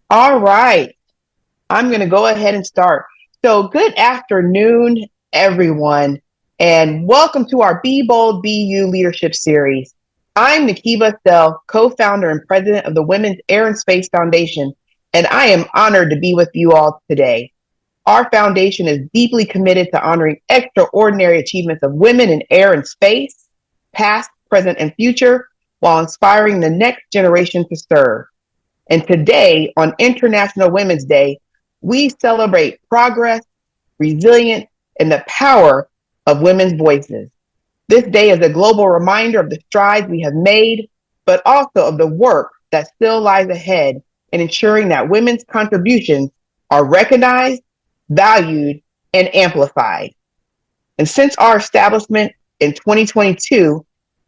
All right. I'm going to go ahead and start. So, good afternoon, everyone, and welcome to our Be Bold, Be You leadership series. I'm Nikiba Sell, co founder and president of the Women's Air and Space Foundation, and I am honored to be with you all today. Our foundation is deeply committed to honoring extraordinary achievements of women in air and space, past, present, and future, while inspiring the next generation to serve. And today, on International Women's Day, we celebrate progress, resilience, and the power of women's voices. This day is a global reminder of the strides we have made, but also of the work that still lies ahead in ensuring that women's contributions are recognized, valued, and amplified. And since our establishment in 2022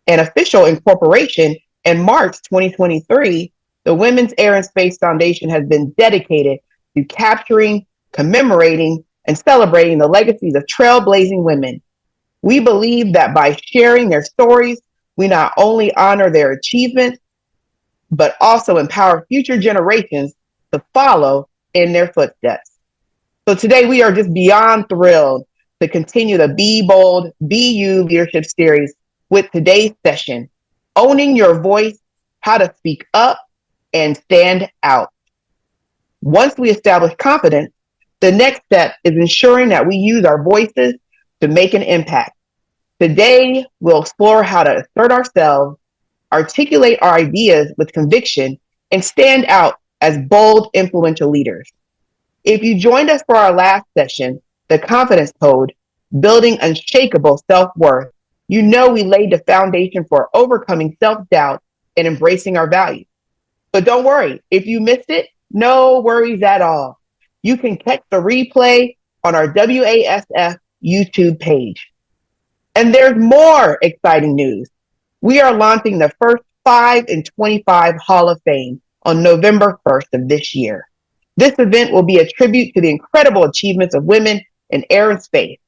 and official incorporation in March 2023, the Women's Air and Space Foundation has been dedicated to capturing, commemorating, and celebrating the legacies of trailblazing women. We believe that by sharing their stories, we not only honor their achievements, but also empower future generations to follow in their footsteps. So today we are just beyond thrilled to continue the Be Bold, Be You leadership series with today's session, Owning Your Voice, How to Speak Up and Stand Out. Once we establish confidence, the next step is ensuring that we use our voices to make an impact. Today, we'll explore how to assert ourselves, articulate our ideas with conviction, and stand out as bold, influential leaders. If you joined us for our last session, the confidence code, building unshakable self-worth, you know we laid the foundation for overcoming self-doubt and embracing our values. But don't worry, if you missed it, no worries at all. You can catch the replay on our WASF YouTube page. And there's more exciting news. We are launching the first 5 in 25 Hall of Fame on November 1st of this year. This event will be a tribute to the incredible achievements of women in air and space.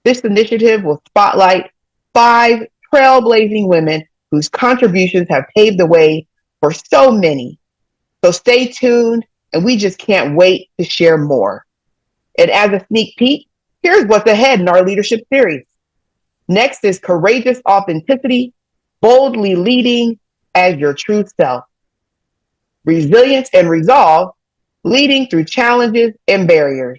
This initiative will spotlight 5 trailblazing women whose contributions have paved the way for so many. So stay tuned, and we just can't wait to share more. And as a sneak peek, here's what's ahead in our leadership series. Next is courageous authenticity, boldly leading as your true self. Resilience and resolve, leading through challenges and barriers.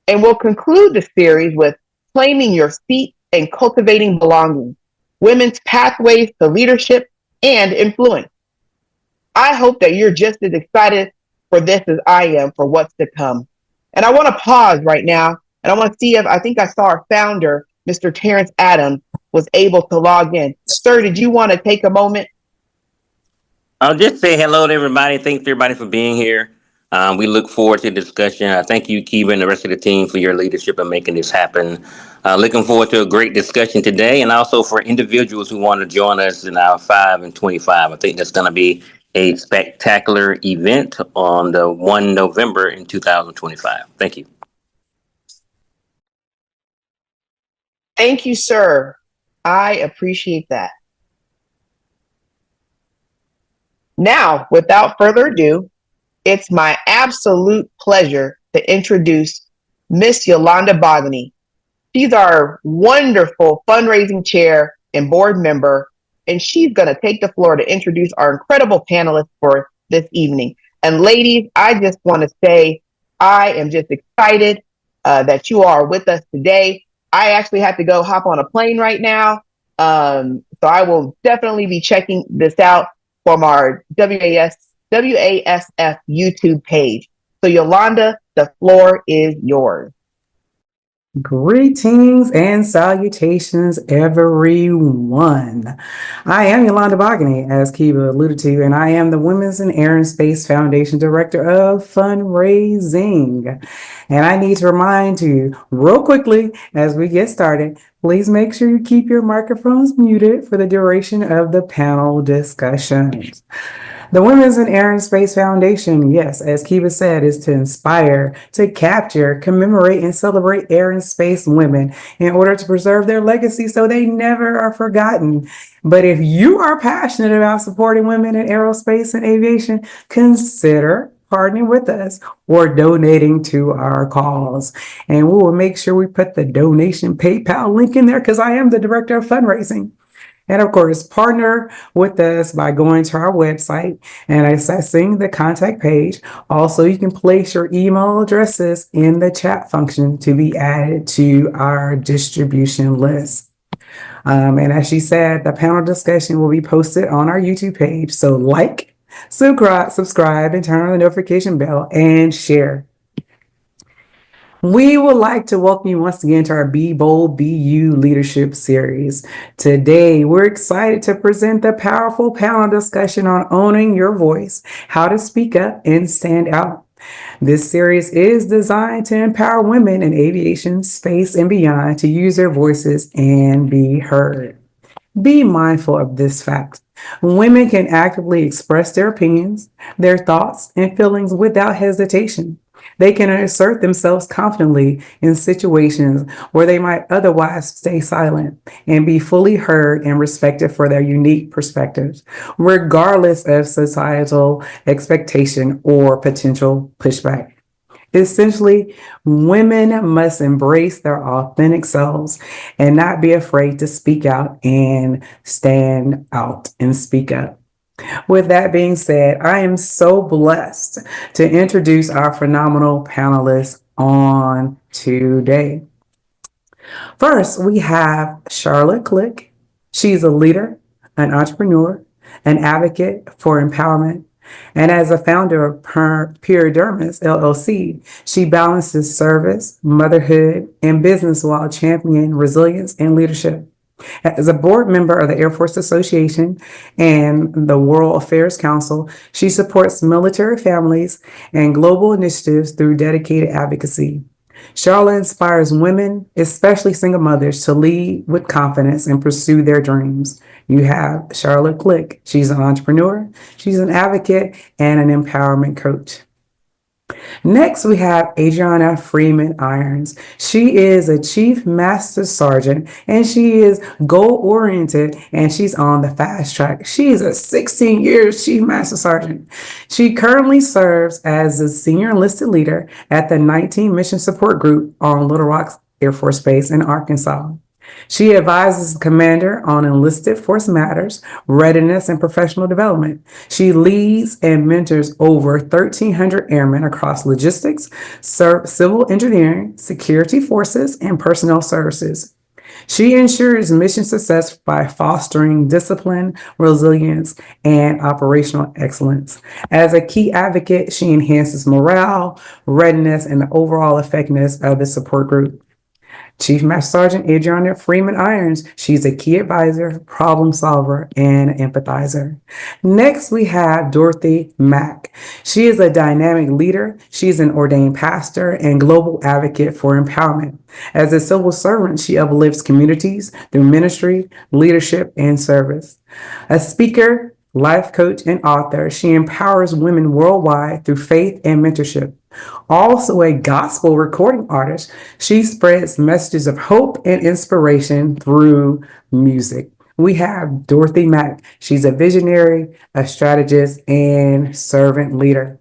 And we'll conclude the series with claiming your seat and cultivating belonging, women's pathways to leadership and influence. I hope that you're just as excited for this as I am for what's to come. And I want to pause right now, and I want to see if I think I saw our founder, Mr. Terrence Adams, was able to log in. Sir, did you want to take a moment? I'll just say hello to everybody. Thanks everybody for being here. We look forward to the discussion. Thank you, Kiva, and the rest of the team for your leadership in making this happen. Looking forward to a great discussion today, and also for individuals who want to join us in our 5 and 25. I think that's going to be a spectacular event on the 1 November in 2025. Thank you. Thank you, sir. I appreciate that. Now, without further ado, it's my absolute pleasure to introduce Miss Yolanda Bogany. She's our wonderful fundraising chair and board member, and she's going to take the floor to introduce our incredible panelists for this evening. And ladies, I just want to say I am just excited that you are with us today. I actually have to go hop on a plane right now, so I will definitely be checking this out from our WASF YouTube page. So Yolanda, the floor is yours. Greetings and salutations, everyone. I am Yolanda Bogany, as Kiva alluded to, and I am the Women's and Air and Space Foundation Director of Fundraising. And I need to remind you real quickly as we get started, please make sure you keep your microphones muted for the duration of the panel discussions. The Women's and Air and Space Foundation, yes, as Kiva said, is to inspire, to capture, commemorate, and celebrate air and space women in order to preserve their legacy so they never are forgotten. But if you are passionate about supporting women in aerospace and aviation, consider partnering with us or donating to our cause. And we will make sure we put the donation PayPal link in there because I am the director of fundraising. And of course, partner with us by going to our website and accessing the contact page. Also, you can place your email addresses in the chat function to be added to our distribution list. And as she said, the panel discussion will be posted on our YouTube page. So like, subscribe, and turn on the notification bell and share. We would like to welcome you once again to our Be Bold, Be You leadership series. Today, we're excited to present the powerful panel discussion on owning your voice, how to speak up and stand out. This series is designed to empower women in aviation, space, and beyond to use their voices and be heard. Be mindful of this fact. Women can actively express their opinions, their thoughts, and feelings without hesitation. They can assert themselves confidently in situations where they might otherwise stay silent and be fully heard and respected for their unique perspectives, regardless of societal expectation or potential pushback. Essentially, women must embrace their authentic selves and not be afraid to speak out and stand out and speak up. With that being said, I am so blessed to introduce our phenomenal panelists on today. First, we have Charlotte Click. She's a leader, an entrepreneur, an advocate for empowerment, and as a founder of Pure Dermis LLC, she balances service, motherhood, and business while championing resilience and leadership. As a board member of the Air Force Association and the World Affairs Council, she supports military families and global initiatives through dedicated advocacy. Charlotte inspires women, especially single mothers, to lead with confidence and pursue their dreams. You have Charlotte Click. She's an entrepreneur, she's an advocate, and an empowerment coach. Next, we have Adriana Freeman Irons. She is a Chief Master Sergeant and she is goal oriented and she's on the fast track. She is a 16 years Chief Master Sergeant. She currently serves as the Senior Enlisted Leader at the 19 Mission Support Group on Little Rock Air Force Base in Arkansas. She advises the commander on enlisted force matters, readiness, and professional development. She leads and mentors over 1,300 airmen across logistics, civil engineering, security forces, and personnel services. She ensures mission success by fostering discipline, resilience, and operational excellence. As a key advocate, she enhances morale, readiness, and the overall effectiveness of the support group. Chief Master Sergeant Adriana Freeman Irons. She's a key advisor, problem solver, and empathizer. Next, we have Dorothy Mack. She is a dynamic leader. She's an ordained pastor and global advocate for empowerment. As a civil servant, she uplifts communities through ministry, leadership, and service. A speaker, life coach, and author, she empowers women worldwide through faith and mentorship. Also a gospel recording artist, she spreads messages of hope and inspiration through music. We have Dorothy Mack. She's a visionary, a strategist, and servant leader.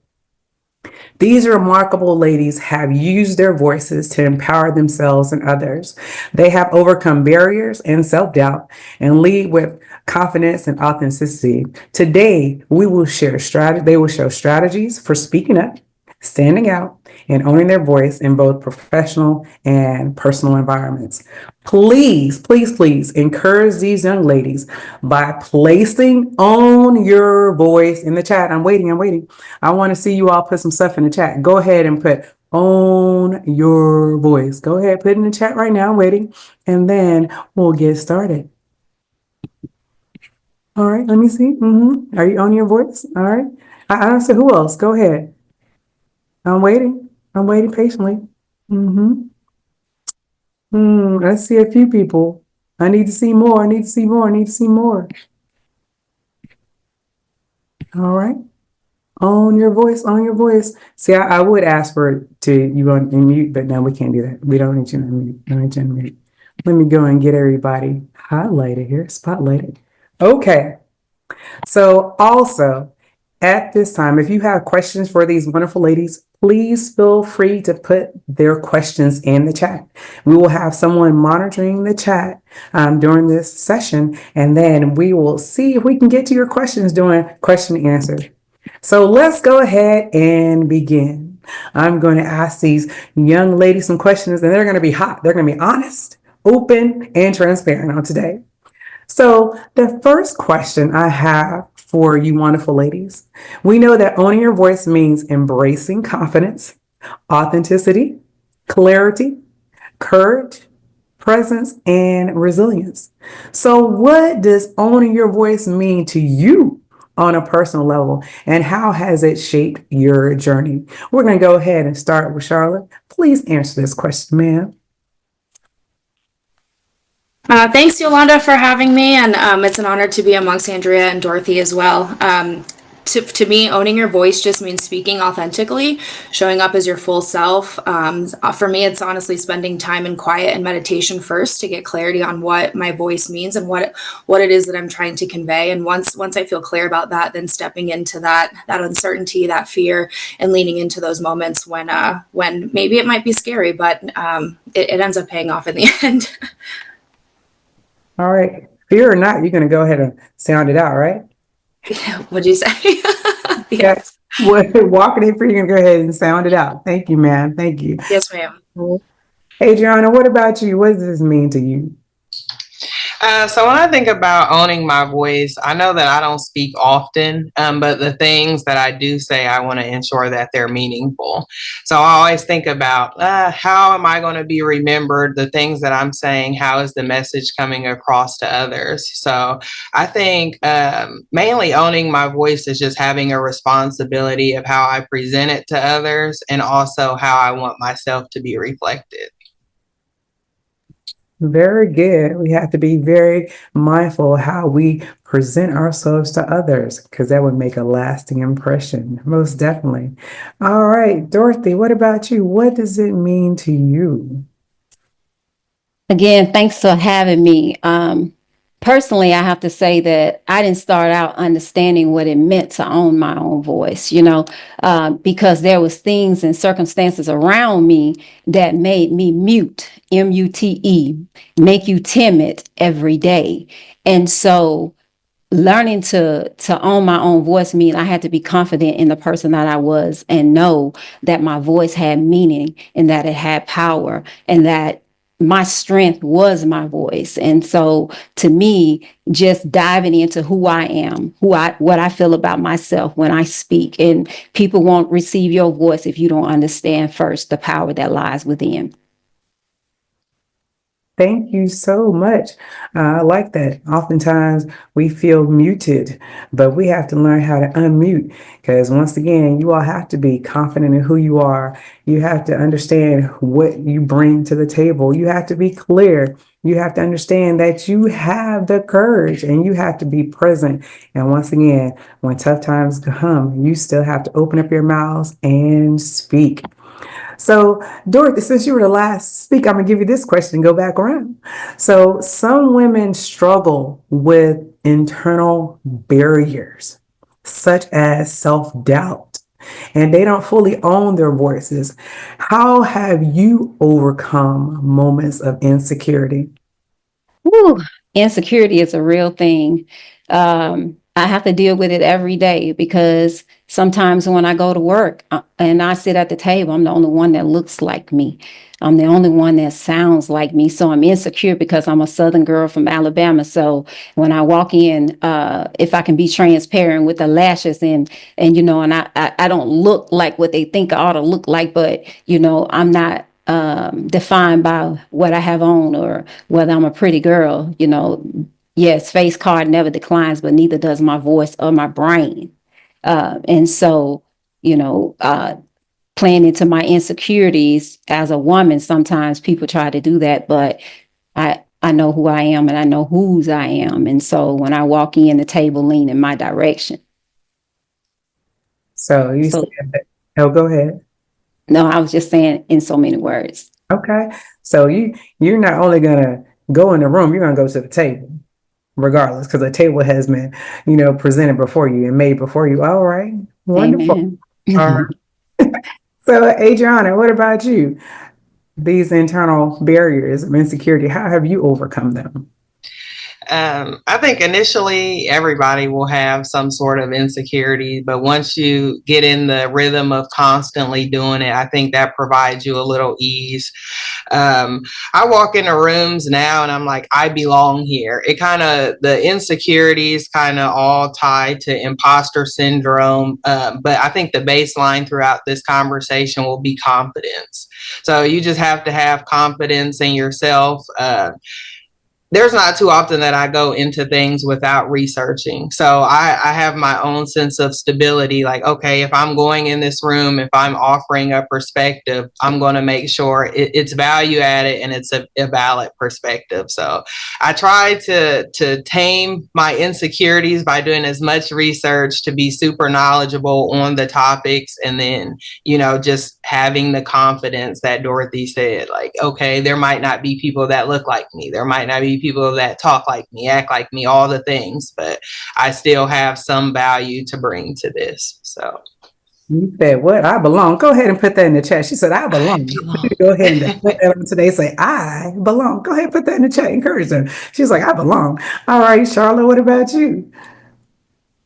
These remarkable ladies have used their voices to empower themselves and others. They have overcome barriers and self-doubt and lead with confidence and authenticity. Today, they will share strategies for speaking up, standing out, and owning their voice in both professional and personal environments. Please, please, please encourage these young ladies by placing "own your voice" in the chat. I'm waiting. I want to see you all put some stuff in the chat. Go ahead and put "own your voice." Go ahead, put it in the chat right now. I'm waiting. And then we'll get started. All right, let me see. Are you on your voice? All right. I don't see who else. Go ahead. I'm waiting patiently. Let's see a few people. I need to see more. All right. Own your voice. See, I would ask for you on mute, but no, we can't do that. We don't need you on mute. Let me go and get everybody highlighted here, spotlighted. Okay. So also, At this time, if you have questions for these wonderful ladies, please feel free to put their questions in the chat. We will have someone monitoring the chat during this session, and then we will see if we can get to your questions during question and answer. So let's go ahead and begin. I'm going to ask these young ladies some questions, and they're going to be hot. They're going to be honest, open, and transparent on today. So, the first question I have for you, wonderful ladies, we know that owning your voice means embracing confidence, authenticity, clarity, courage, presence, and resilience. So, what does owning your voice mean to you on a personal level, and how has it shaped your journey? We're going to go ahead and start with Charlotte. Please answer this question, ma'am. Thanks, Yolanda, for having me, and it's an honor to be amongst Andrea and Dorothy as well. To me, owning your voice just means speaking authentically, showing up as your full self. For me, it's honestly spending time in quiet and meditation first to get clarity on what my voice means and what it is that I'm trying to convey. And once I feel clear about that, then stepping into that uncertainty, that fear, and leaning into those moments when maybe it might be scary, but it ends up paying off in the end. All right. Fear or not, you're going to go ahead and sound it out, right? What'd you say? Yes. Walking in free, you can go ahead and sound it out. Thank you, ma'am. Thank you. Yes, ma'am. Adriana, what about you? What does this mean to you? So when I think about owning my voice, I know that I don't speak often, but the things that I do say, I want to ensure that they're meaningful. So I always think about how am I going to be remembered? The things that I'm saying, how is the message coming across to others? So I think mainly owning my voice is just having a responsibility of how I present it to others and also how I want myself to be reflected. Very good. We have to be very mindful how we present ourselves to others because that would make a lasting impression. Most definitely. All right, Dorothy, what about you? What does it mean to you? Again, thanks for having me. Personally, I have to say that I didn't start out understanding what it meant to own my own voice, because there was things and circumstances around me that made me mute, M-U-T-E, make you timid every day. And so learning to own my own voice means I had to be confident in the person that I was and know that my voice had meaning and that it had power and that my strength was my voice. And so to me, just diving into who I am, what I feel about myself when I speak, and people won't receive your voice if you don't understand first the power that lies within. Thank you so much. I like that. Oftentimes we feel muted, but we have to learn how to unmute because once again, you all have to be confident in who you are. You have to understand what you bring to the table. You have to be clear. You have to understand that you have the courage and you have to be present. And once again, when tough times come, you still have to open up your mouths and speak. So, Dorothy, since you were the last speaker, I'm going to give you this question and go back around. So, some women struggle with internal barriers, such as self doubt, and they don't fully own their voices. How have you overcome moments of insecurity? Whew, insecurity is a real thing. I have to deal with it every day because sometimes when I go to work and I sit at the table, I'm the only one that looks like me. I'm the only one that sounds like me. So I'm insecure because I'm a Southern girl from Alabama. So when I walk in, if I can be transparent with the lashes and I don't look like what they think I ought to look like, but I'm not defined by what I have on or whether I'm a pretty girl. Yes, face card never declines, but neither does my voice or my brain. And so, playing into my insecurities as a woman, sometimes people try to do that, but I know who I am and I know whose I am. And so when I walk in, the table lean in my direction. So, you So, said that. Oh, go ahead. no, I was just saying in so many words. Okay. So, you're not only going to go in the room, you're going to go to the table. regardless, because the table has been, presented before you and made before you. All right. Wonderful. Amen. All right. So, Adriana, what about you? These internal barriers of insecurity, how have you overcome them? I think initially everybody will have some sort of insecurity, but once you get in the rhythm of constantly doing it, I think that provides you a little ease. I walk into rooms now and I'm like, I belong here. The insecurities kind of all tie to imposter syndrome. But I think the baseline throughout this conversation will be confidence. So you just have to have confidence in yourself. There's not too often that I go into things without researching. So I have my own sense of stability. Like, okay, if I'm going in this room, if I'm offering a perspective, I'm going to make sure it's value added and it's a valid perspective. So I try to tame my insecurities by doing as much research to be super knowledgeable on the topics. And then, just having the confidence that Dorothy said, like, okay, there might not be people that look like me. There might not be people that talk like me, act like me, all the things, but I still have some value to bring to this. So You said what? I belong. Go ahead and put that in the chat. She said, I belong. Go ahead and put that on today. Say, I belong. Go ahead and put that in the chat. Encourage them. She's like, I belong. All right, Charlotte, what about you?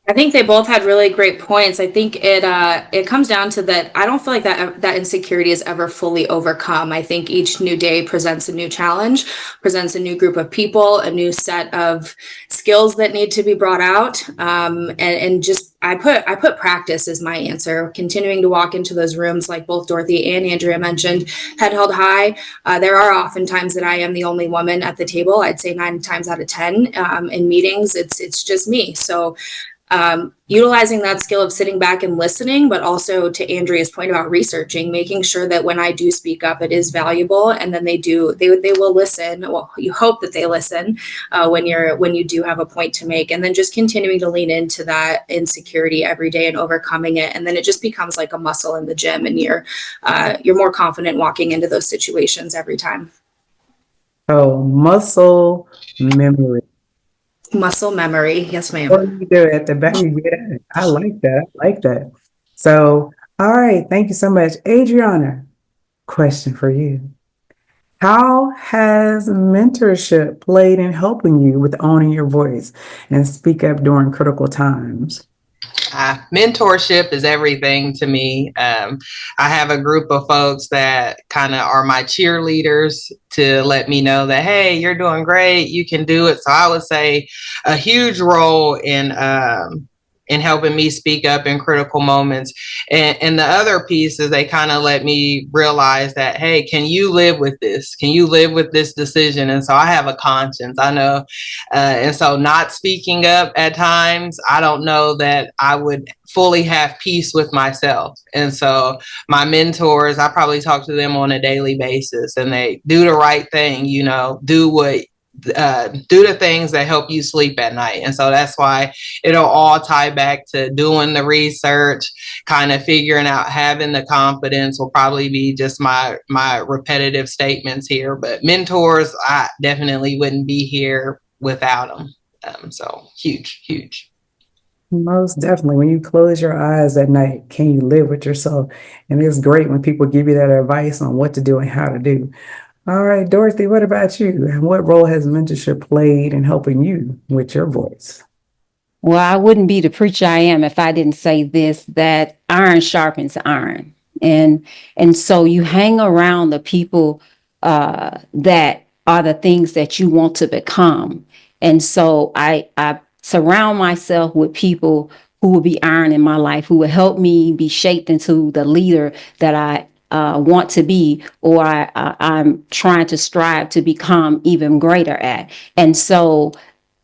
I think they both had really great points. I think it comes down to that. I don't feel like that insecurity is ever fully overcome. I think each new day presents a new challenge, presents a new group of people, a new set of skills that need to be brought out. And just I put practice as my answer. Continuing to walk into those rooms, like both Dorothy and Andrea mentioned, head held high. There are often times that I am the only woman at the table. I'd say 9 times out of 10 in meetings, it's just me. So utilizing that skill of sitting back and listening, but also to Andrea's point about researching, making sure that when I do speak up, it is valuable, and then they will listen. Well, you hope that they listen when you do have a point to make, and then just continuing to lean into that insecurity every day and overcoming it, and then it just becomes like a muscle in the gym, and you're more confident walking into those situations every time. Oh, muscle memory. Muscle memory. Yes, ma'am. What do you do at the back? You get at it. I like that. I like that. So, all right. Thank you so much. Adriana, question for you. How has mentorship played in helping you with owning your voice and speak up during critical times? Mentorship is everything to me. I have a group of folks that kind of are my cheerleaders to let me know that, hey, you're doing great, you can do it. So I would say a huge role in helping me speak up in critical moments. And the other piece is they kind of let me realize that, hey, can you live with this? Can you live with this decision? And so I have a conscience, I know. And so not speaking up at times, I don't know that I would fully have peace with myself. And so my mentors, I probably talk to them on a daily basis, and they do the right thing, do the things that help you sleep at night. And so that's why it'll all tie back to doing the research, kind of figuring out, having the confidence will probably be just my repetitive statements here. But mentors, I definitely wouldn't be here without them. So huge. Most definitely. When you close your eyes at night, can you live with yourself? And it's great when people give you that advice on what to do and how to do. All right, Dorothy, what about you? And what role has mentorship played in helping you with your voice? Well, I wouldn't be the preacher I am if I didn't say this, that iron sharpens iron. And so you hang around the people that are the things that you want to become. And so I surround myself with people who will be iron in my life, who will help me be shaped into the leader that I want to be, or I'm trying to strive to become even greater at. And so,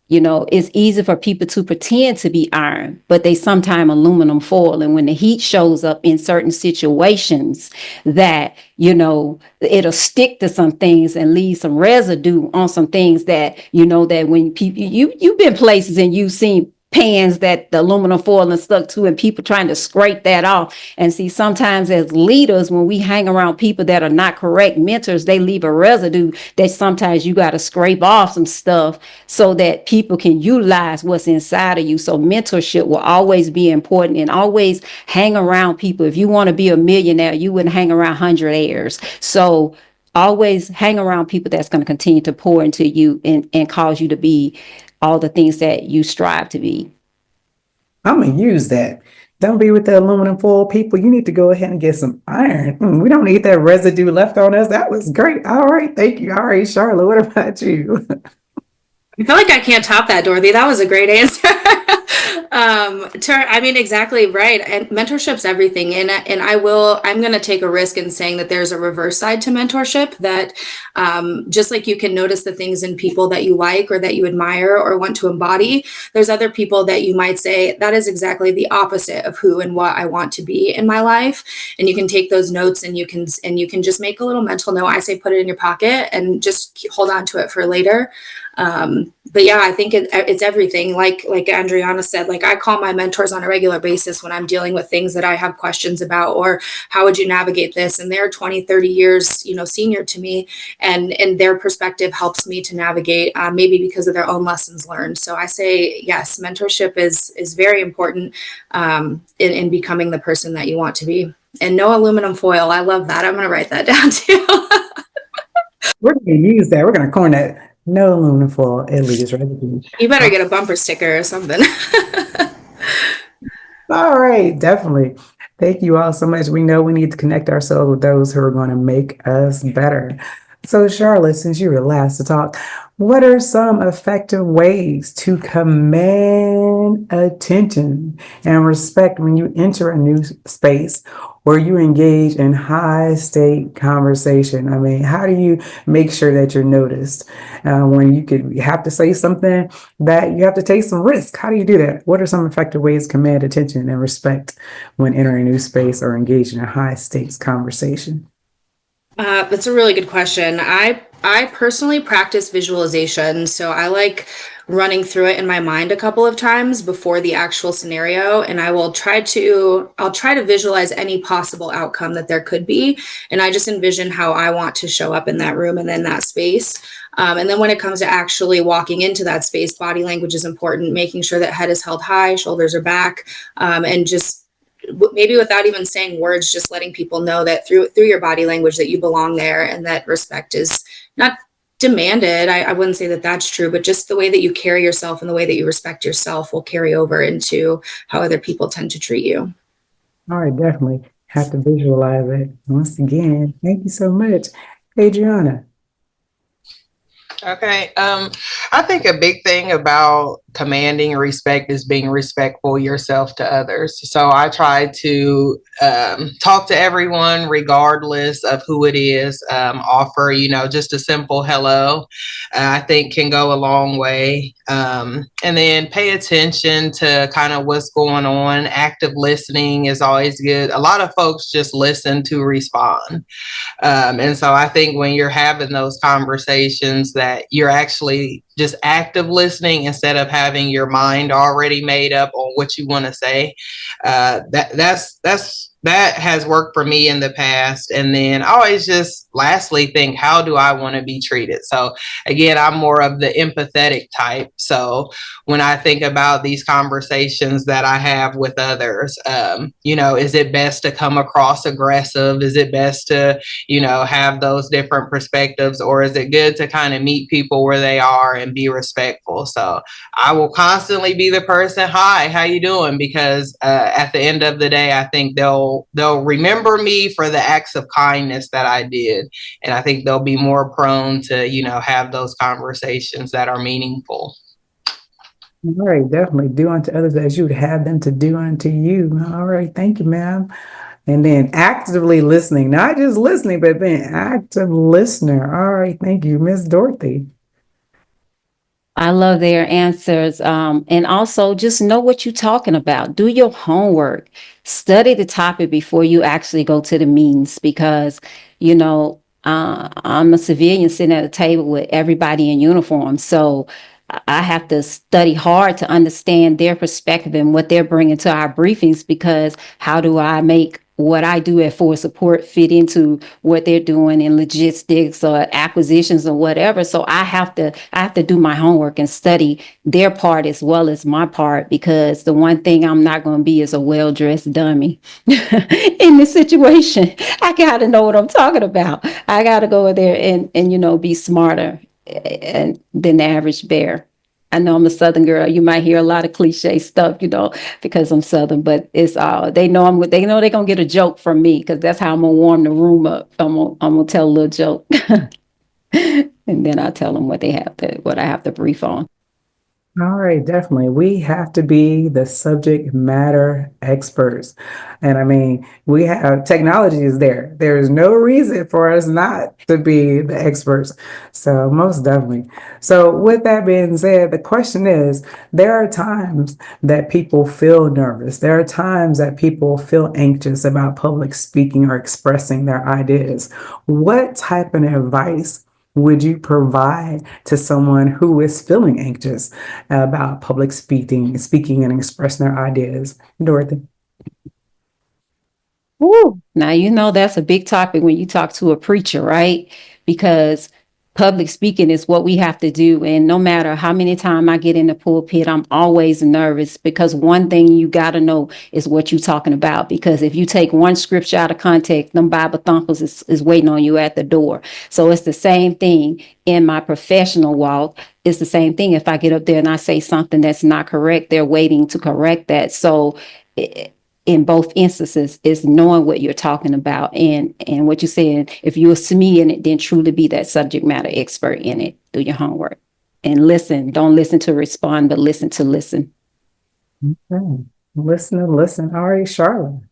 it's easy for people to pretend to be iron, but they sometimes aluminum foil. And when the heat shows up in certain situations, that, it'll stick to some things and leave some residue on some things that, that when people, you've been places and you've seen pans that the aluminum foil is stuck to, and people trying to scrape that off. And see, sometimes as leaders, when we hang around people that are not correct mentors, they leave a residue that sometimes you got to scrape off some stuff so that people can utilize what's inside of you. So mentorship will always be important, and always hang around people. If you want to be a millionaire, you wouldn't hang around 100 heirs. So always hang around people that's going to continue to pour into you and cause you to be all the things that you strive to be. I'm going to use that. Don't be with the aluminum foil people. You need to go ahead and get some iron. We don't need that residue left on us. That was great. All right. Thank you. All right, Charlotte, what about you? I feel like I can't top that, Dorothy. That was a great answer. I mean, exactly right. And mentorship's everything. And I'm going to take a risk in saying that there's a reverse side to mentorship, that just like you can notice the things in people that you like or that you admire or want to embody, there's other people that you might say, that is exactly the opposite of who and what I want to be in my life. And you can take those notes and you can just make a little mental note. I say, put it in your pocket and just hold on to it for later. But yeah, I think it's everything. Like Andriana said, like I call my mentors on a regular basis when I'm dealing with things that I have questions about, or how would you navigate this? And they're 20, 30 years, senior to me, and their perspective helps me to navigate, maybe because of their own lessons learned. So I say, yes, mentorship is very important, in becoming the person that you want to be. And no aluminum foil. I love that. I'm going to write that down too. We're going to use that. We're going to coin that. No aluminum foil, at least, right? You better get a bumper sticker or something. All right, definitely. Thank you all so much. We know we need to connect ourselves with those who are going to make us better. So, Charlotte, since you were last to talk, what are some effective ways to command attention and respect when you enter a new space or you engage in high stake conversation? I mean, how do you make sure that you're noticed when you have to say something that you have to take some risk? How do you do that? What are some effective ways to command attention and respect when entering a new space or engaging in a high stakes conversation? That's a really good question. I personally practice visualization, so I like running through it in my mind a couple of times before the actual scenario, and I'll try to visualize any possible outcome that there could be, and I just envision how I want to show up in that room and in that space. And then when it comes to actually walking into that space, body language is important, making sure that head is held high, shoulders are back, and just maybe without even saying words, just letting people know that through your body language that you belong there and that respect is not demanded. I wouldn't say that that's true, but just the way that you carry yourself and the way that you respect yourself will carry over into how other people tend to treat you. All right, definitely have to visualize it. Once again, thank you so much, Adriana. Okay. I think a big thing about commanding respect is being respectful yourself to others. So I try to talk to everyone regardless of who it is, offer, just a simple hello, I think can go a long way. And then pay attention to kind of what's going on. Active listening is always good. A lot of folks just listen to respond. And so I think when you're having those conversations that you're actually just active listening instead of having your mind already made up on what you want to say, that has worked for me in the past. And then I always just lastly think, how do I want to be treated? So again, I'm more of the empathetic type. So when I think about these conversations that I have with others, is it best to come across aggressive? Is it best to, have those different perspectives? Or is it good to kind of meet people where they are and be respectful? So I will constantly be the person, hi, how you doing? Because at the end of the day, I think they'll remember me for the acts of kindness that I did. And I think they'll be more prone to, have those conversations that are meaningful. All right, definitely do unto others as you would have them to do unto you. All right, thank you, ma'am. And then actively listening, not just listening, but being active listener. All right, thank you, Miss Dorothy. I love their answers. And also just know what you're talking about. Do your homework. Study the topic before you actually go to the meetings, because, I'm a civilian sitting at a table with everybody in uniform. So I have to study hard to understand their perspective and what they're bringing to our briefings, because how do I make what I do at Forward Support fit into what they're doing in logistics or acquisitions or whatever. So I have to do my homework and study their part as well as my part, because the one thing I'm not going to be is a well-dressed dummy in this situation. I got to know what I'm talking about. I got to go in there and be smarter and than the average bear. I know I'm a Southern girl. You might hear a lot of cliche stuff, because I'm Southern, but it's all they know. They know they're gonna get a joke from me, because that's how I'm gonna warm the room up. I'm gonna tell a little joke, and then I tell them what I have to brief on. All right, definitely. We have to be the subject matter experts. And I mean, we have technology is there. There's no reason for us not to be the experts. So, most definitely. So, with that being said, the question is, there are times that people feel nervous. There are times that people feel anxious about public speaking or expressing their ideas. What type of advice would you provide to someone who is feeling anxious about public speaking and expressing their ideas? Dorothy. Woo. Now, that's a big topic when you talk to a preacher, right? Because public speaking is what we have to do. And no matter how many times I get in the pulpit, I'm always nervous, because one thing you got to know is what you're talking about. Because if you take one scripture out of context, them Bible thumpers is waiting on you at the door. So it's the same thing in my professional walk. It's the same thing. If I get up there and I say something that's not correct, they're waiting to correct that. So in both instances is knowing what you're talking about, and what you're saying. If you're a SME in it, then truly be that subject matter expert in it. Do your homework and listen. Don't listen to respond, but listen to listen. Okay. Listen. All right, Charlotte.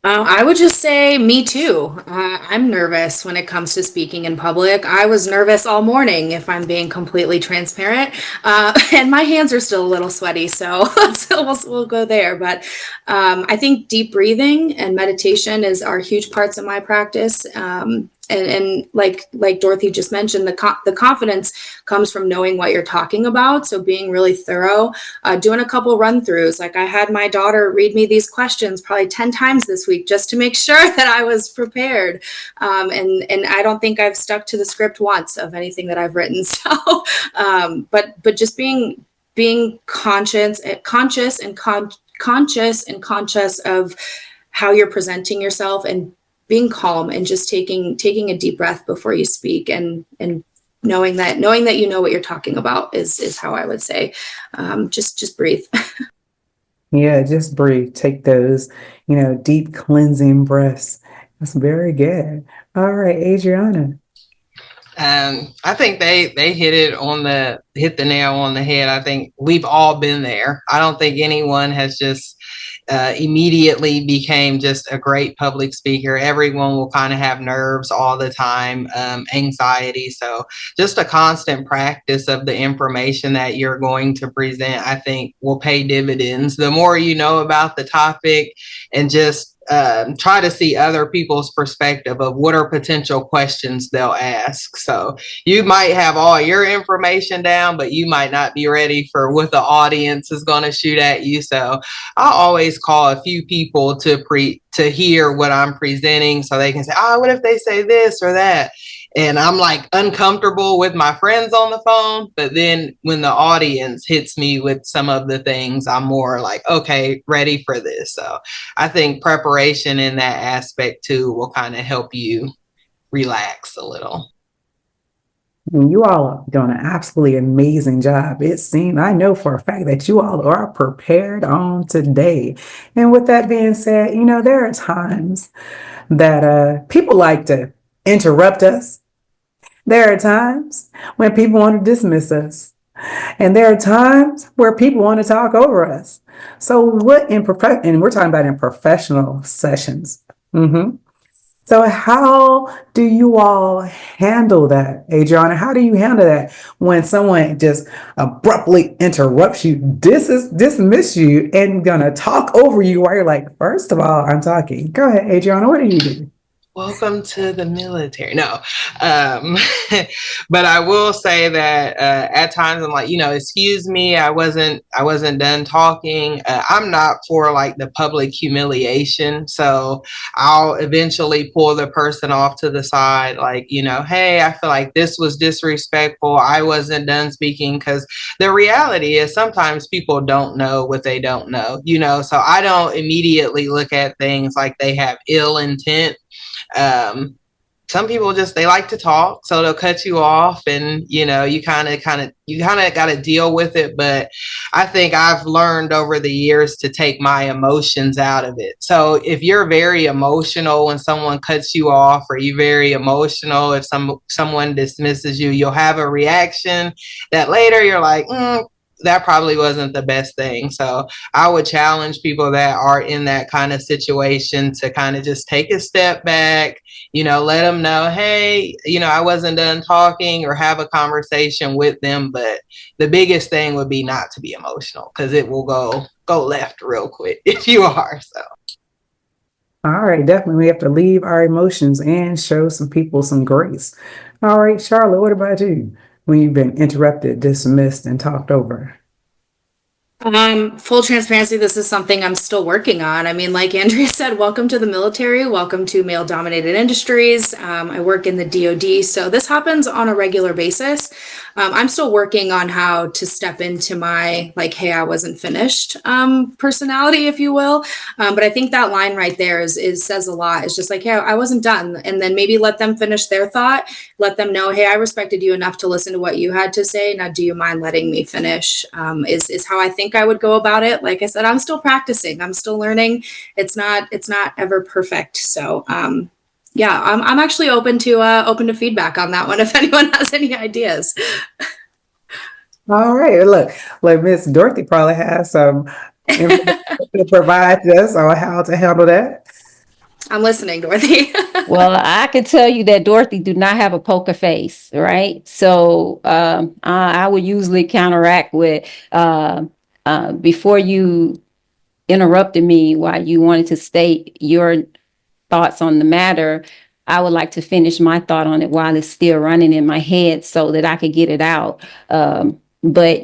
I would just say me too. I'm nervous when it comes to speaking in public. I was nervous all morning, if I'm being completely transparent. And my hands are still a little sweaty, so we'll go there. But I think deep breathing and meditation are huge parts of my practice. And like Dorothy just mentioned, the confidence comes from knowing what you're talking about. So being really thorough, doing a couple run throughs. Like I had my daughter read me these questions probably 10 times this week just to make sure that I was prepared. And I don't think I've stuck to the script once of anything that I've written. So, but just being conscious and conscious of how you're presenting yourself, and being calm, and just taking a deep breath before you speak, and knowing that you know what you're talking about is how I would say. Just breathe. Yeah, just breathe. Take those, deep cleansing breaths. That's very good. All right, Adriana. I think they hit the nail on the head. I think we've all been there. I don't think anyone has just immediately became just a great public speaker. Everyone will kind of have nerves all the time, anxiety. So just a constant practice of the information that you're going to present, I think will pay dividends. The more you know about the topic, and just try to see other people's perspective of what are potential questions they'll ask. So you might have all your information down, but you might not be ready for what the audience is going to shoot at you. So I'll always call a few people to hear what I'm presenting, so they can say, "Oh, what if they say this or that?" And I'm like uncomfortable with my friends on the phone. But then when the audience hits me with some of the things, I'm more like, okay, ready for this. So I think preparation in that aspect too will kind of help you relax a little. And you all are doing an absolutely amazing job. I know for a fact that you all are prepared on today. And with that being said, there are times that people like to interrupt us. There are times when people want to dismiss us. And there are times where people want to talk over us. So and we're talking about in professional sessions. So how do you all handle that, Adriana? How do you handle that when someone just abruptly interrupts you, dismiss you, and gonna talk over you while you're like, first of all, I'm talking. Go ahead, Adriana, what do you do? welcome to the military. No, but I will say that at times I'm like, excuse me, I wasn't done talking. I'm not for like the public humiliation, so I'll eventually pull the person off to the side, like, hey, I feel like this was disrespectful. I wasn't done speaking, because the reality is sometimes people don't know what they don't know, so I don't immediately look at things like they have ill intent. Some people they like to talk, so they'll cut you off, and you kind of got to deal with it. But I think I've learned over the years to take my emotions out of it. So if you're very emotional when someone cuts you off, or you're very emotional if someone dismisses you, you'll have a reaction that later you're like, that probably wasn't the best thing. So I would challenge people that are in that kind of situation to kind of just take a step back, let them know, hey, I wasn't done talking, or have a conversation with them. But the biggest thing would be not to be emotional, because it will go left real quick if you are. So. All right, definitely we have to leave our emotions and show some people some grace. All right, Charlotte, what about you when you've been interrupted, dismissed, and talked over? Full transparency, this is something I'm still working on. I mean, like Andrea said, welcome to the military, welcome to male dominated industries. I work in the DoD, so this happens on a regular basis. I'm still working on how to step into my, like, hey, I wasn't finished personality, if you will. But I think that line right there is says a lot. It's just like, hey, I wasn't done. And then maybe let them finish their thought, let them know, hey, I respected you enough to listen to what you had to say. Now, do you mind letting me finish? Is how I think I would go about it. Like I said, I'm still practicing. I'm still learning. It's not ever perfect. So yeah, I'm actually open to feedback on that one if anyone has any ideas. All right, look, like Miss Dorothy probably has some information to provide us on how to handle that. I'm listening, Dorothy. Well, I can tell you that Dorothy do not have a poker face, right? So I would usually counteract with before you interrupted me while you wanted to state your thoughts on the matter, I would like to finish my thought on it while it's still running in my head so that I could get it out. But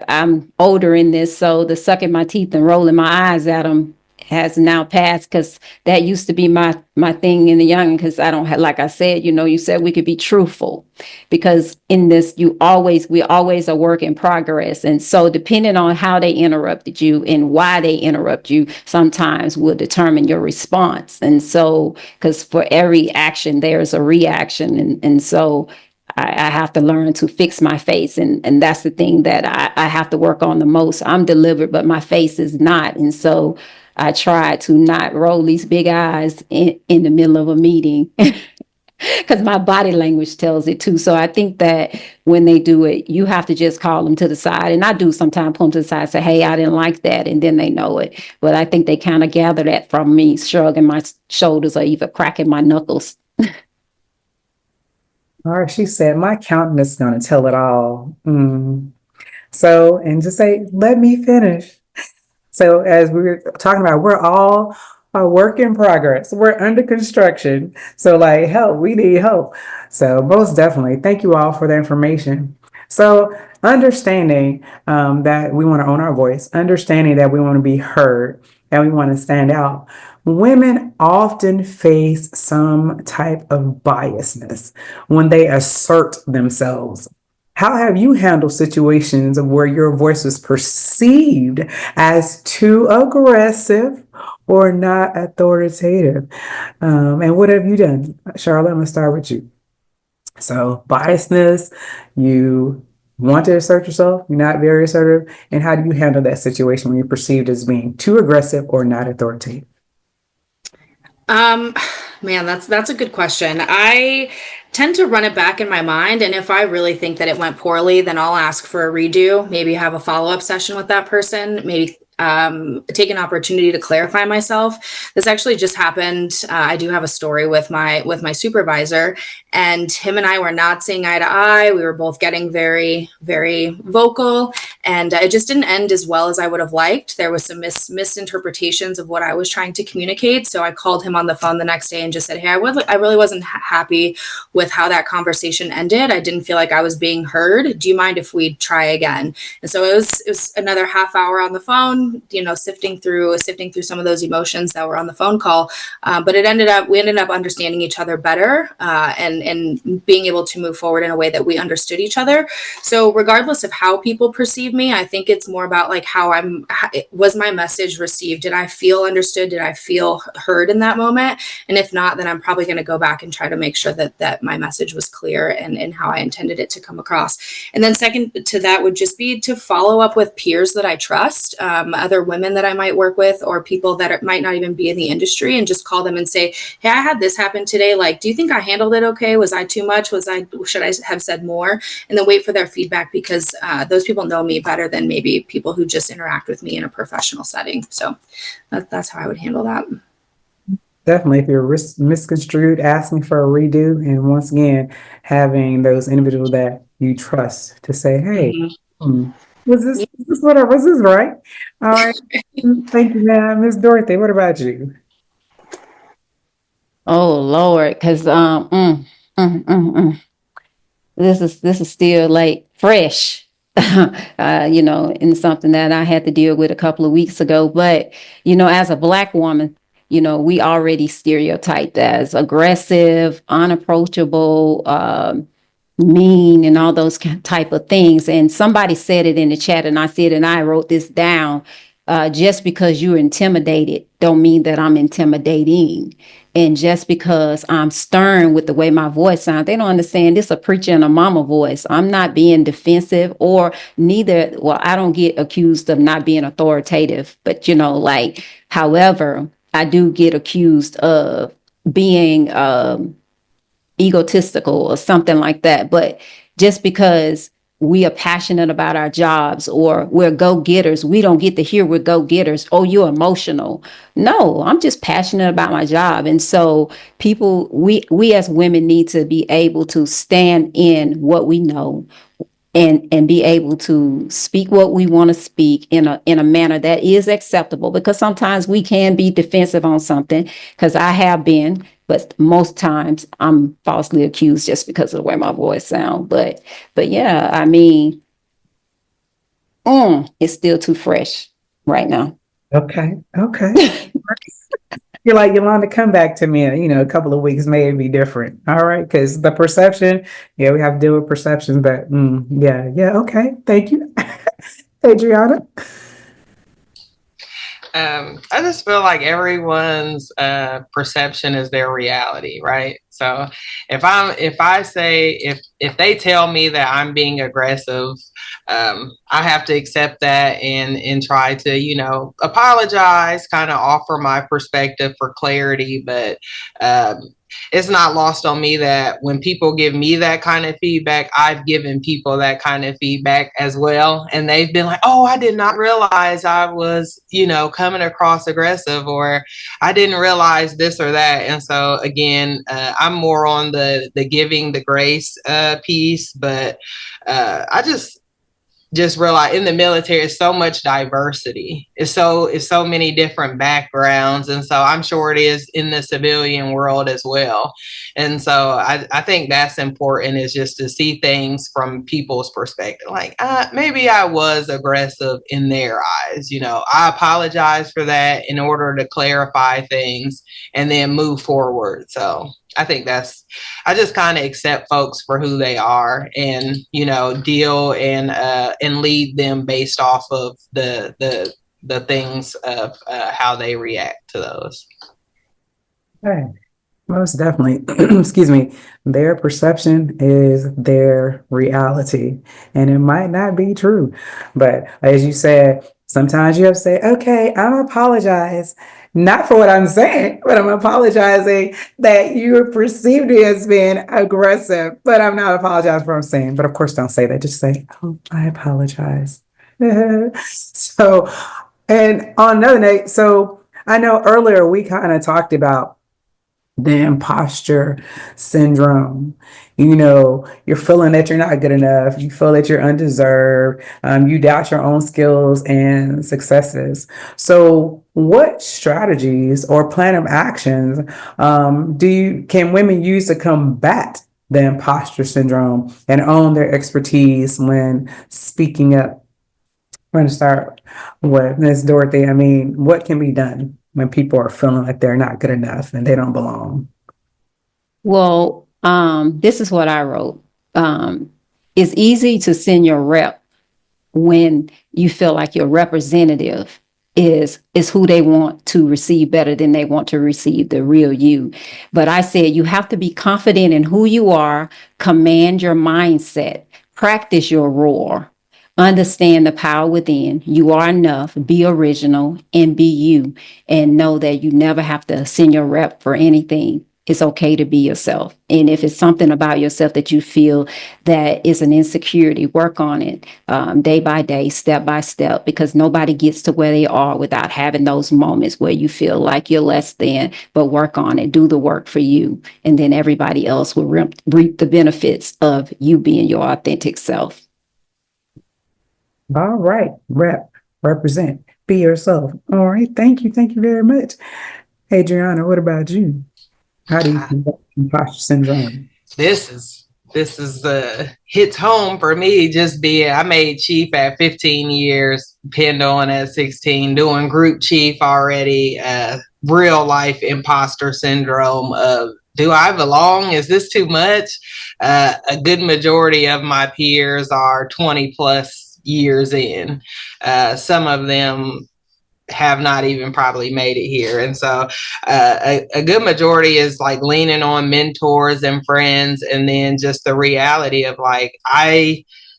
I'm older in this, so the sucking my teeth and rolling my eyes at them has now passed, because that used to be my thing in the young, because I don't have, like I said, you said we could be truthful, because in this we always a work in progress. And so depending on how they interrupted you and why they interrupt you sometimes will determine your response. And so, because for every action there's a reaction, and so I have to learn to fix my face. And that's the thing that I have to work on the most. I'm delivered, but my face is not. And so I try to not roll these big eyes in the middle of a meeting, because my body language tells it too. So I think that when they do it, you have to just call them to the side. And I do sometimes pull them to the side and say, hey, I didn't like that. And then they know it. But I think they kind of gather that from me shrugging my shoulders or even cracking my knuckles. All right, she said, my countenance is going to tell it all. So, and just say, let me finish. So as we were talking about, we're all a work in progress. We're under construction. So like help, we need help. So most definitely, thank you all for the information. So understanding that we want to own our voice, understanding that we want to be heard and we want to stand out. Women often face some type of biasness when they assert themselves. How have you handled situations where your voice was perceived as too aggressive or not authoritative? And what have you done? Charlotte, I'm going to start with you. So, biasness, you want to assert yourself, you're not very assertive. And how do you handle that situation when you're perceived as being too aggressive or not authoritative? Man, that's a good question. I tend to run it back in my mind, and if I really think that it went poorly, then I'll ask for a redo, maybe have a follow-up session with that person, maybe take an opportunity to clarify myself. This actually just happened. I do have a story with my supervisor, and him and I were not seeing eye to eye. We were both getting very, very vocal, and it just didn't end as well as I would have liked. There was some misinterpretations of what I was trying to communicate. So I called him on the phone the next day and just said, "Hey, I really wasn't happy with how that conversation ended. I didn't feel like I was being heard. Do you mind if we try again?" And so it was another half hour on the phone, sifting through some of those emotions that were on the phone call. But we ended up understanding each other better, and being able to move forward in a way that we understood each other. So regardless of how people perceive me, I think it's more about like was my message received? Did I feel understood? Did I feel heard in that moment? And if not, then I'm probably going to go back and try to make sure that my message was clear and how I intended it to come across. And then second to that would just be to follow up with peers that I trust, other women that I might work with, or people that might not even be in the industry, and just call them and say, "Hey, I had this happen today. Like, do you think I handled it okay? Was I too much? Should I have said more?" And then wait for their feedback, because those people know me better than maybe people who just interact with me in a professional setting. So that's how I would handle that. Definitely, if you're misconstrued, asking for a redo, and once again, having those individuals that you trust to say, "Hey, was this right?" All right. Thank you, ma'am. Miss Dorothy, what about you? Oh Lord, because this is still like fresh, in something that I had to deal with a couple of weeks ago. But as a Black woman, we already stereotyped as aggressive, unapproachable, mean, and all those type of things. And somebody said it in the chat, and I said, and I wrote this down. Just because you're intimidated don't mean that I'm intimidating. And just because I'm stern with the way my voice sounds, they don't understand this a preacher and a mama voice. I'm not being defensive, or neither. Well, I don't get accused of not being authoritative, but however, I do get accused of being egotistical or something like that. But just because we are passionate about our jobs, or we're go-getters, we don't get to hear we're go-getters. "Oh, you're emotional." No, I'm just passionate about my job. And so we as women need to be able to stand in what we know, and be able to speak what we want to speak in a manner that is acceptable, because sometimes we can be defensive on something, because I have been, but most times I'm falsely accused just because of the way my voice sounds. But yeah, I mean, it's still too fresh right now. Okay. You're like, Yolanda, come back to me in, a couple of weeks, may it be different. All right. Because the perception, we have to deal with perceptions, but yeah. Okay. Thank you. Adriana. I just feel like everyone's perception is their reality, right? So if they tell me that I'm being aggressive, I have to accept that and try to apologize, kind of offer my perspective for clarity, but it's not lost on me that when people give me that kind of feedback, I've given people that kind of feedback as well. And they've been like, "Oh, I did not realize I was, coming across aggressive," or "I didn't realize this or that." And so again, I'm more on the giving the grace piece, but I just realize in the military it's so much diversity. It's so many different backgrounds. And so I'm sure it is in the civilian world as well. And so I think that's important, is just to see things from people's perspective. Like, maybe I was aggressive in their eyes. I apologize for that in order to clarify things and then move forward. So I think I just kind of accept folks for who they are, and deal and lead them based off of the things of how they react to those. Okay. Most definitely. Excuse me. Their perception is their reality, and it might not be true. But as you said, sometimes you have to say, "Okay, I'm apologize, not for what I'm saying, but I'm apologizing that you are perceived as being aggressive, but I'm not apologizing for what I'm saying." But of course, don't say that. Just say, "Oh, I apologize." So And on another note, so I know earlier we kind of talked about the imposter syndrome. You know, you're feeling that you're not good enough. You feel that you're undeserved. You doubt your own skills and successes. So, what strategies or plan of actions can women use to combat the imposter syndrome and own their expertise when speaking up? We're going to start with Ms. Dorothy. I mean, what can be done when people are feeling like they're not good enough and they don't belong? Well, this is what I wrote. It's easy to send your rep when you feel like your representative is who they want to receive better than they want to receive the real you. But I said you have to be confident in who you are, command your mindset, practice your roar, understand the power within. You are enough, be original, and be you, and know that you never have to send your rep for anything. It's okay to be yourself. And if it's something about yourself that you feel that is an insecurity, work on it day by day, step by step, because nobody gets to where they are without having those moments where you feel like you're less than, but work on it, do the work for you. And then everybody else will reap the benefits of you being your authentic self. All right. Represent, be yourself. All right. Thank you. Thank you very much. Adriana, what about you? How do you combat imposter syndrome? This is the hits home for me. I made chief at 15 years, pinned on at 16, doing group chief already. Real life imposter syndrome of, do I belong? Is this too much? A good majority of my peers are 20 plus years in. Some of them have not even probably made it here. And so a good majority is like leaning on mentors and friends, and then just the reality of like,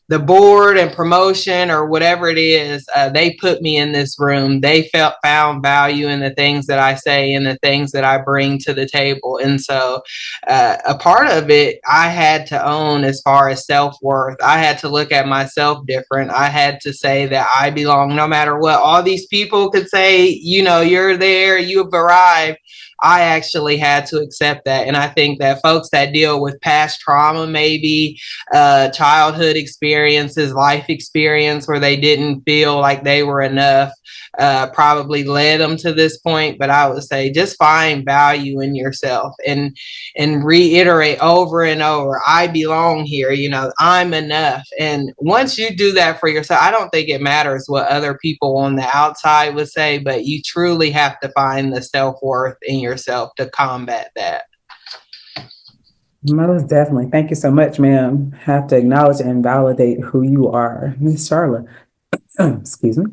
the board and promotion or whatever it is, they put me in this room. They found value in the things that I say and the things that I bring to the table. And so a part of it I had to own as far as self-worth. I had to look at myself different. I had to say that I belong no matter what all these people could say, you're there, you've arrived. I actually had to accept that. And I think that folks that deal with past trauma, maybe childhood experiences, life experience where they didn't feel like they were enough, probably led them to this point. But I would say just find value in yourself and reiterate over and over, I belong here, I'm enough. And once you do that for yourself, I don't think it matters what other people on the outside would say, but you truly have to find the self-worth in yourself to combat that. Most definitely. Thank you so much, ma'am. Have to acknowledge and validate who you are. Miss Charlotte. Excuse me.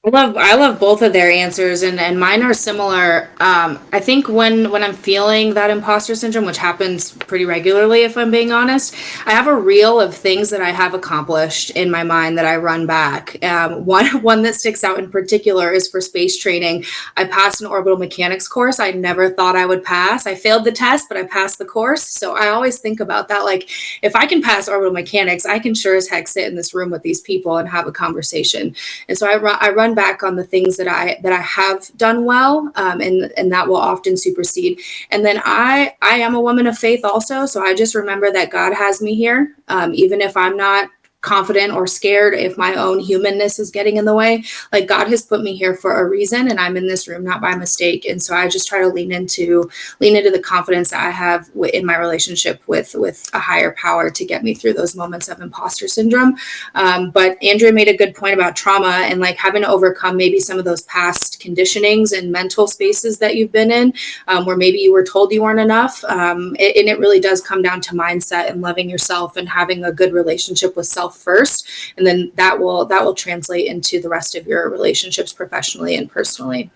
I love both of their answers, and mine are similar. I think when I'm feeling that imposter syndrome, which happens pretty regularly, if I'm being honest, I have a reel of things that I have accomplished in my mind that I run back. One that sticks out in particular is for space training. I passed an orbital mechanics course I never thought I would pass. I failed the test, but I passed the course. So I always think about that. Like, if I can pass orbital mechanics, I can sure as heck sit in this room with these people and have a conversation. And so I run back on the things that I have done well, and that will often supersede. And then I am a woman of faith also, so I just remember that God has me here, even if I'm not confident or scared, if my own humanness is getting in the way. Like, God has put me here for a reason, and I'm in this room not by mistake. And so I just try to lean into the confidence that I have in my relationship with a higher power to get me through those moments of imposter syndrome. But Andrea made a good point about trauma and like having to overcome maybe some of those past conditionings and mental spaces that you've been in, where maybe you were told you weren't enough. And it really does come down to mindset and loving yourself and having a good relationship with self first, and then that will translate into the rest of your relationships professionally and personally.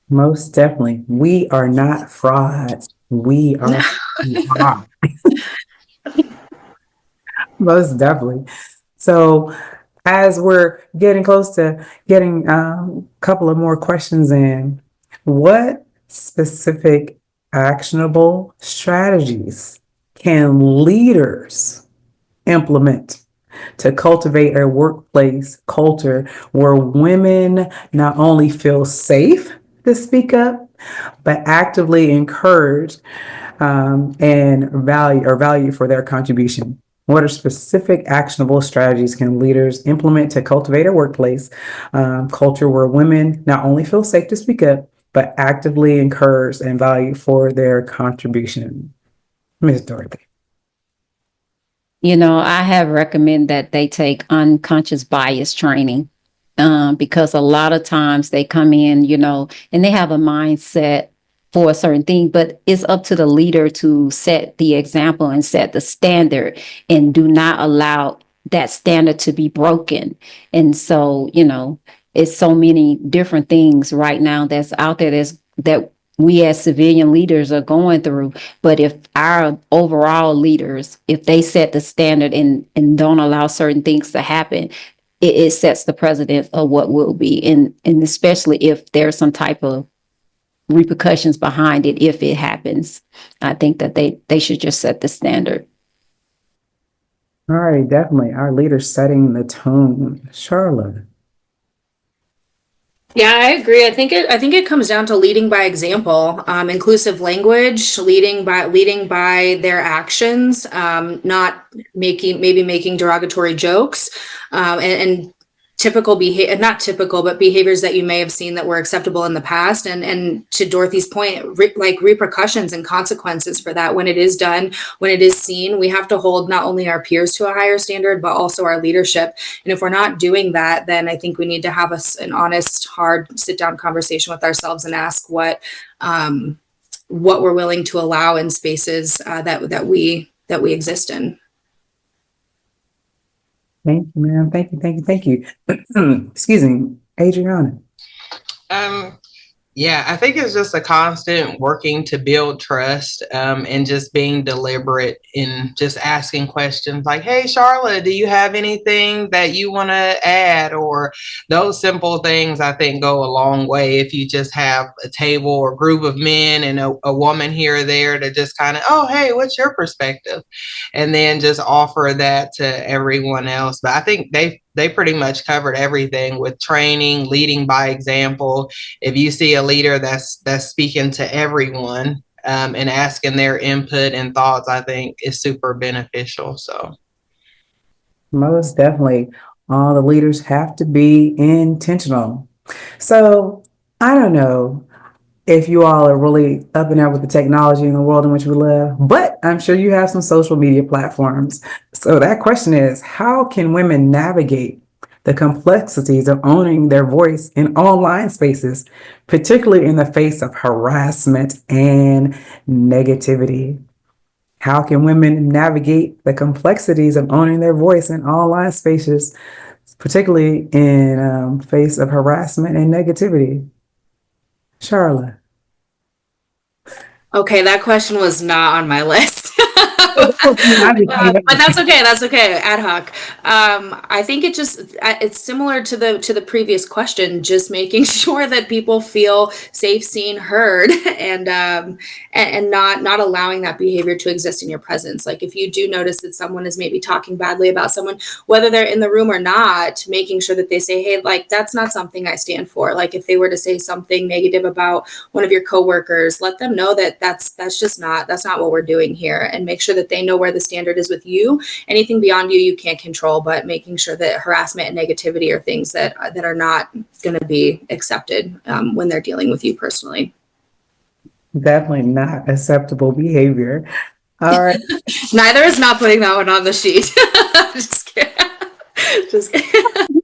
Most definitely. We are not frauds. We are most definitely. So as we're getting close to getting a couple of more questions in, what specific actionable strategies can leaders implement to cultivate a workplace culture where women not only feel safe to speak up, but actively encourage and value for their contribution. What are specific actionable strategies can leaders implement to cultivate a workplace culture where women not only feel safe to speak up, but actively encourage and value for their contribution? Ms. Dorothy. I have recommended that they take unconscious bias training because a lot of times they come in, and they have a mindset for a certain thing, but it's up to the leader to set the example and set the standard and do not allow that standard to be broken. And so, it's so many different things right now that's out there that we as civilian leaders are going through. But if our overall leaders, if they set the standard and don't allow certain things to happen, it sets the precedent of what will be. And especially if there's some type of repercussions behind it, if it happens, I think that they should just set the standard. All right, definitely. Our leaders setting the tone. Charlotte. Yeah, I agree. I think it comes down to leading by example, inclusive language, leading by their actions, not making derogatory jokes, and typical behavior, not typical, but behaviors that you may have seen that were acceptable in the past. And to Dorothy's point, like repercussions and consequences for that when it is done, when it is seen. We have to hold not only our peers to a higher standard, but also our leadership. And if we're not doing that, then I think we need to have an honest, hard sit down conversation with ourselves and ask what we're willing to allow in spaces that we exist in. Thank you, ma'am. Thank you. Excuse me, Adriana. Yeah, I think it's just a constant working to build trust, and just being deliberate in just asking questions like, hey, Charlotte, do you have anything that you want to add? Or those simple things, I think, go a long way. If you just have a table or group of men and a woman here or there to just kind of, oh, hey, what's your perspective? And then just offer that to everyone else. But I think they pretty much covered everything with training, leading by example. If you see a leader that's speaking to everyone, and asking their input and thoughts, I think is super beneficial. So Most definitely, all the leaders have to be intentional. So I don't know if you all are really up and out with the technology in the world in which we live, but I'm sure you have some social media platforms. So that question is, how can women navigate the complexities of owning their voice in online spaces, particularly in the face of harassment and negativity? How can women navigate the complexities of owning their voice in online spaces, particularly in face of harassment and negativity? Charlotte. Okay, that question was not on my list. But that's okay. That's okay. Ad hoc. I think it's similar to the previous question. Just making sure that people feel safe, seen, heard, and not allowing that behavior to exist in your presence. Like if you do notice that someone is maybe talking badly about someone, whether they're in the room or not, making sure that they say, hey, like that's not something I stand for. Like if they were to say something negative about one of your coworkers, let them know that that's not what we're doing here, and make sure that they know where the standard is with you. Anything beyond you can't control, but making sure that harassment and negativity are things that are not going to be accepted when they're dealing with you personally. Definitely not acceptable behavior. All right. Neither is not putting that one on the sheet. Just kidding. Just kidding.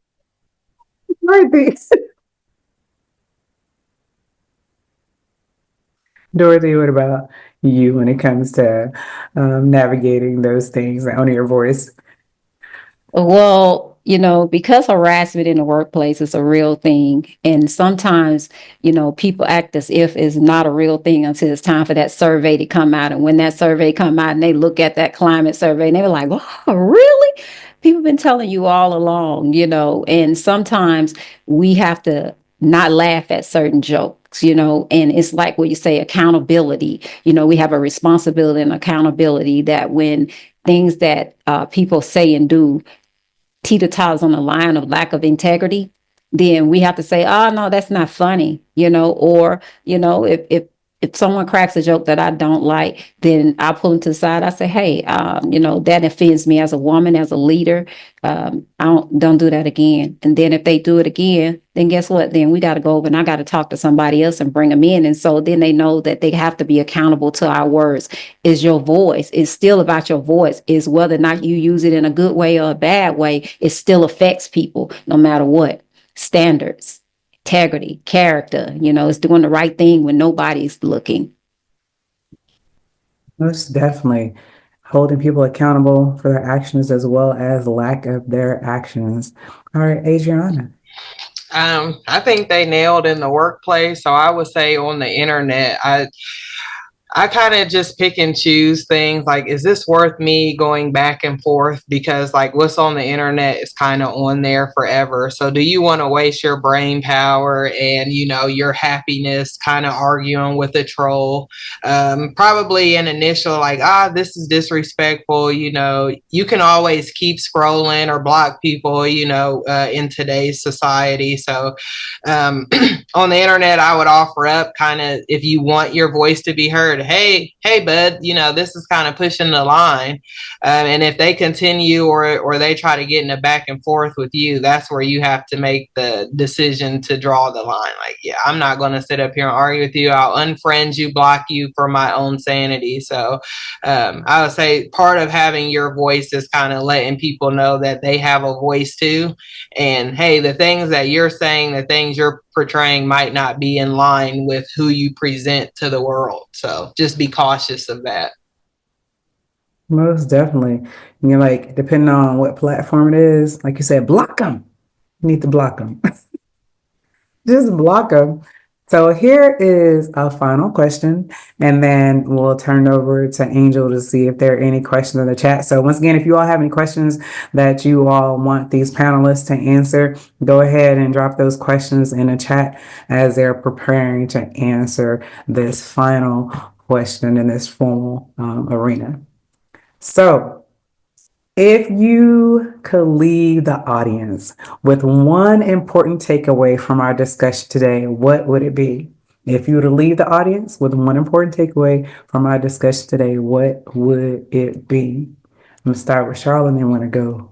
Dorothy, what about you when it comes to navigating those things, owning your voice? Well, because harassment in the workplace is a real thing, and sometimes, people act as if it's not a real thing until it's time for that survey to come out. And when that survey come out and they look at that climate survey and they're like, oh, really? People been telling you all along, and sometimes we have to not laugh at certain jokes, and it's like what you say, accountability. We have a responsibility and accountability that when things that people say and do teeter-totters on the line of lack of integrity, then we have to say, oh no, that's not funny, or, if someone cracks a joke that I don't like, then I pull them to the side. I say, hey, that offends me as a woman, as a leader. I don't do that again. And then if they do it again, then guess what? Then we got to go over and I got to talk to somebody else and bring them in. And so then they know that they have to be accountable to our words. Is your voice? It's still about your voice. Is whether or not you use it in a good way or a bad way, it still affects people no matter what. Standards, integrity, character, it's doing the right thing when nobody's looking. Most definitely holding people accountable for their actions as well as lack of their actions. All right, Adriana. I think they nailed in the workplace. So I would say on the internet, I kind of just pick and choose things like, is this worth me going back and forth? Because like what's on the internet is kind of on there forever. So do you want to waste your brain power and, your happiness kind of arguing with a troll? Probably an initial like, this is disrespectful. You can always keep scrolling or block people, in today's society. So on the internet, I would offer up kind of, if you want your voice to be heard, hey bud, this is kind of pushing the line. And if they continue or they try to get in a back and forth with you, that's where you have to make the decision to draw the line. Like, yeah, I'm not going to sit up here and argue with you. I'll unfriend you, block you for my own sanity. So I would say part of having your voice is kind of letting people know that they have a voice too. And hey, the things that you're saying, the things you're portraying might not be in line with who you present to the world. So just be cautious of that. Most definitely. Like, depending on what platform it is, like you said, block them. You need to block them. Just block them. So here is a final question, and then we'll turn it over to Angel to see if there are any questions in the chat. So once again, if you all have any questions that you all want these panelists to answer, go ahead and drop those questions in the chat as they're preparing to answer this final question in this formal arena. So if you could leave the audience with one important takeaway from our discussion today, what would it be? If you were to leave the audience with one important takeaway from our discussion today, what would it be? I'm going to start with Charlotte and then want to go.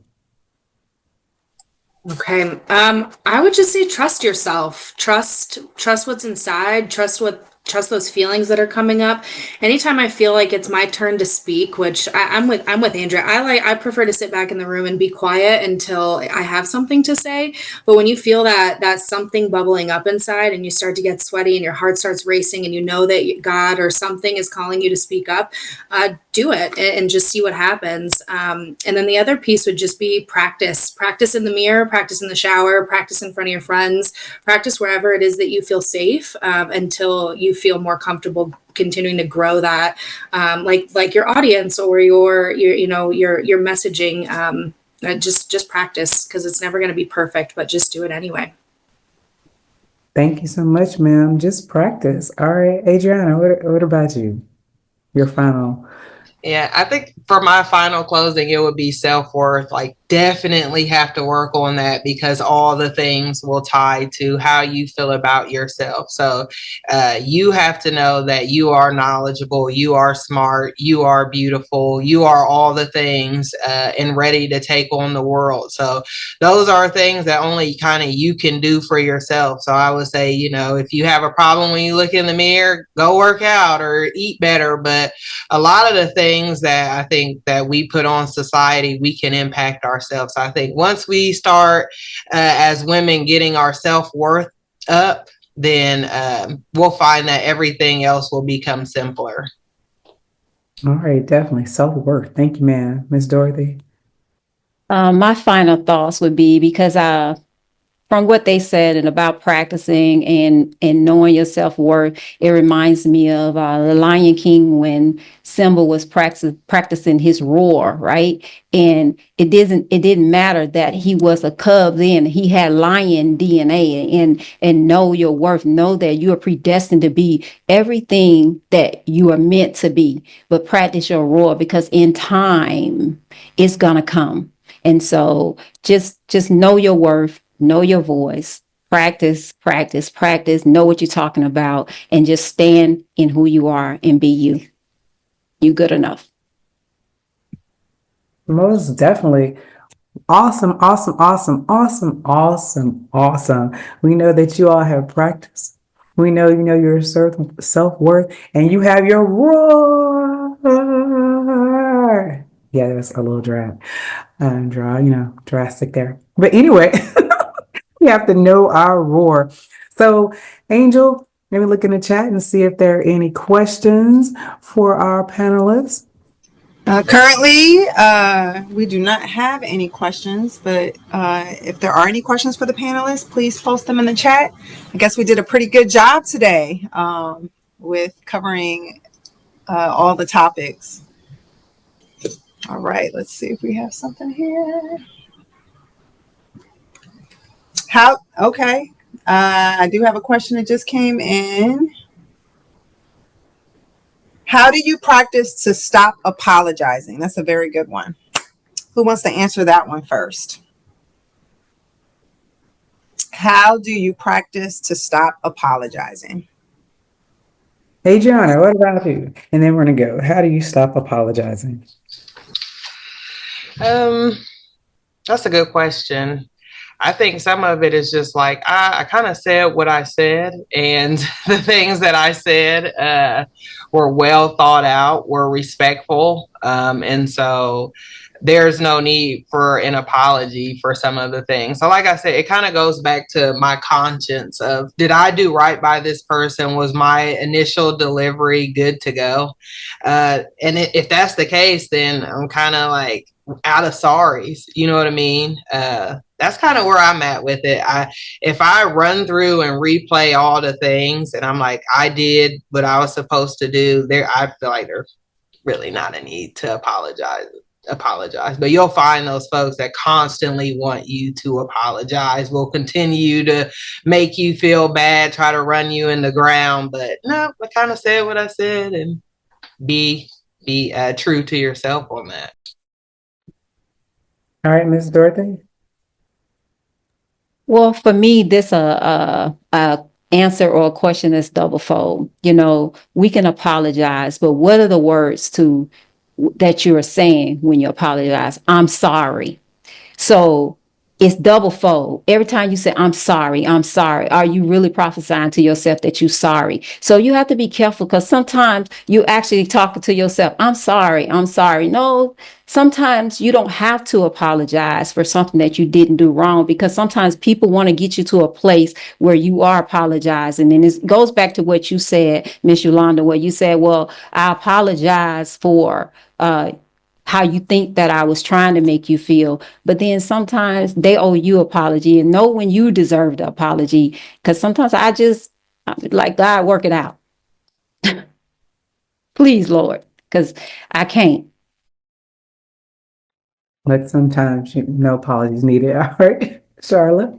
Okay. I would just say trust yourself. Trust what's inside. Trust those feelings that are coming up. Anytime I feel like it's my turn to speak, which I'm with Andrea. I prefer to sit back in the room and be quiet until I have something to say. But when you feel that something bubbling up inside and you start to get sweaty and your heart starts racing and you know that God or something is calling you to speak up, do it and just see what happens. And then the other piece would just be practice in the mirror, practice in the shower, practice in front of your friends, practice wherever it is that you feel safe until you feel more comfortable continuing to grow that, like your audience or your messaging. Just practice, because it's never going to be perfect, but just do it anyway. Thank you so much, ma'am. Just practice. All right, Adriana, what about you? Your final. Yeah, I think for my final closing, it would be self-worth. Like, definitely have to work on that, because all the things will tie to how you feel about yourself. So you have to know that you are knowledgeable, you are smart, you are beautiful, you are all the things and ready to take on the world. So those are things that only kind of you can do for yourself. So I would say, if you have a problem when you look in the mirror, go work out or eat better. But a lot of the things that I think that we put on society, we can impact ourselves. I think once we start as women getting our self-worth up, then we'll find that everything else will become simpler. All right, definitely self-worth. Thank you, ma'am. Ms. Dorothy. My final thoughts would be, because from what they said and about practicing and knowing your self-worth, it reminds me of the Lion King when Simba was practicing his roar, right? And it didn't matter that he was a cub then. He had lion DNA, and know your worth. Know that you are predestined to be everything that you are meant to be. But practice your roar, because in time it's gonna come. And so just know your worth, know your voice, practice, practice, practice, know what you're talking about, and just stand in who you are and be you. You good enough. Most definitely. Awesome, awesome, awesome, awesome, awesome, awesome. We know that you all have practice. We know you know your self-worth and you have your roar. Yeah, that's a little drastic there. But anyway, we have to know our roar. So, Angel, let me look in the chat and see if there are any questions for our panelists. Currently, we do not have any questions, but if there are any questions for the panelists, please post them in the chat. I guess we did a pretty good job today with covering all the topics. All right, let's see if we have something here. Okay. I do have a question that just came in. How do you practice to stop apologizing? That's a very good one. Who wants to answer that one first? How do you practice to stop apologizing? Hey, Gianna, what about you? And then we're going to go. How do you stop apologizing? That's a good question. I think some of it is just like I kind of said what I said, and the things that I said were well thought out, were respectful, and so there's no need for an apology for some of the things. So, like I said, it kind of goes back to my conscience of, did I do right by this person? Was my initial delivery good to go? And if that's the case, then I'm kind of like out of sorries. You know what I mean? That's kind of where I'm at with it. If I run through and replay all the things and I'm like, I did what I was supposed to do, I feel like there's really not a need to apologize. But you'll find those folks that constantly want you to apologize, will continue to make you feel bad, try to run you in the ground. But no, I kind of said what I said, and be true to yourself on that. All right, Ms. Dorothy. Well, for me, this a answer or a question that's double fold. You know, we can apologize, but what are the words that you are saying when you apologize? I'm sorry. So it's double fold. Every time you say, I'm sorry, are you really prophesying to yourself that you're sorry? So you have to be careful, because sometimes you actually talking to yourself, I'm sorry. No, sometimes you don't have to apologize for something that you didn't do wrong, because sometimes people want to get you to a place where you are apologizing. And it goes back to what you said, Miss Yolanda, where you said, well, I apologize for how you think that I was trying to make you feel. But then sometimes they owe you apology, and know when you deserve the apology. Because sometimes I'm like, God, work it out. Please, Lord, because I can't. But sometimes no apologies needed. All right, Charlotte.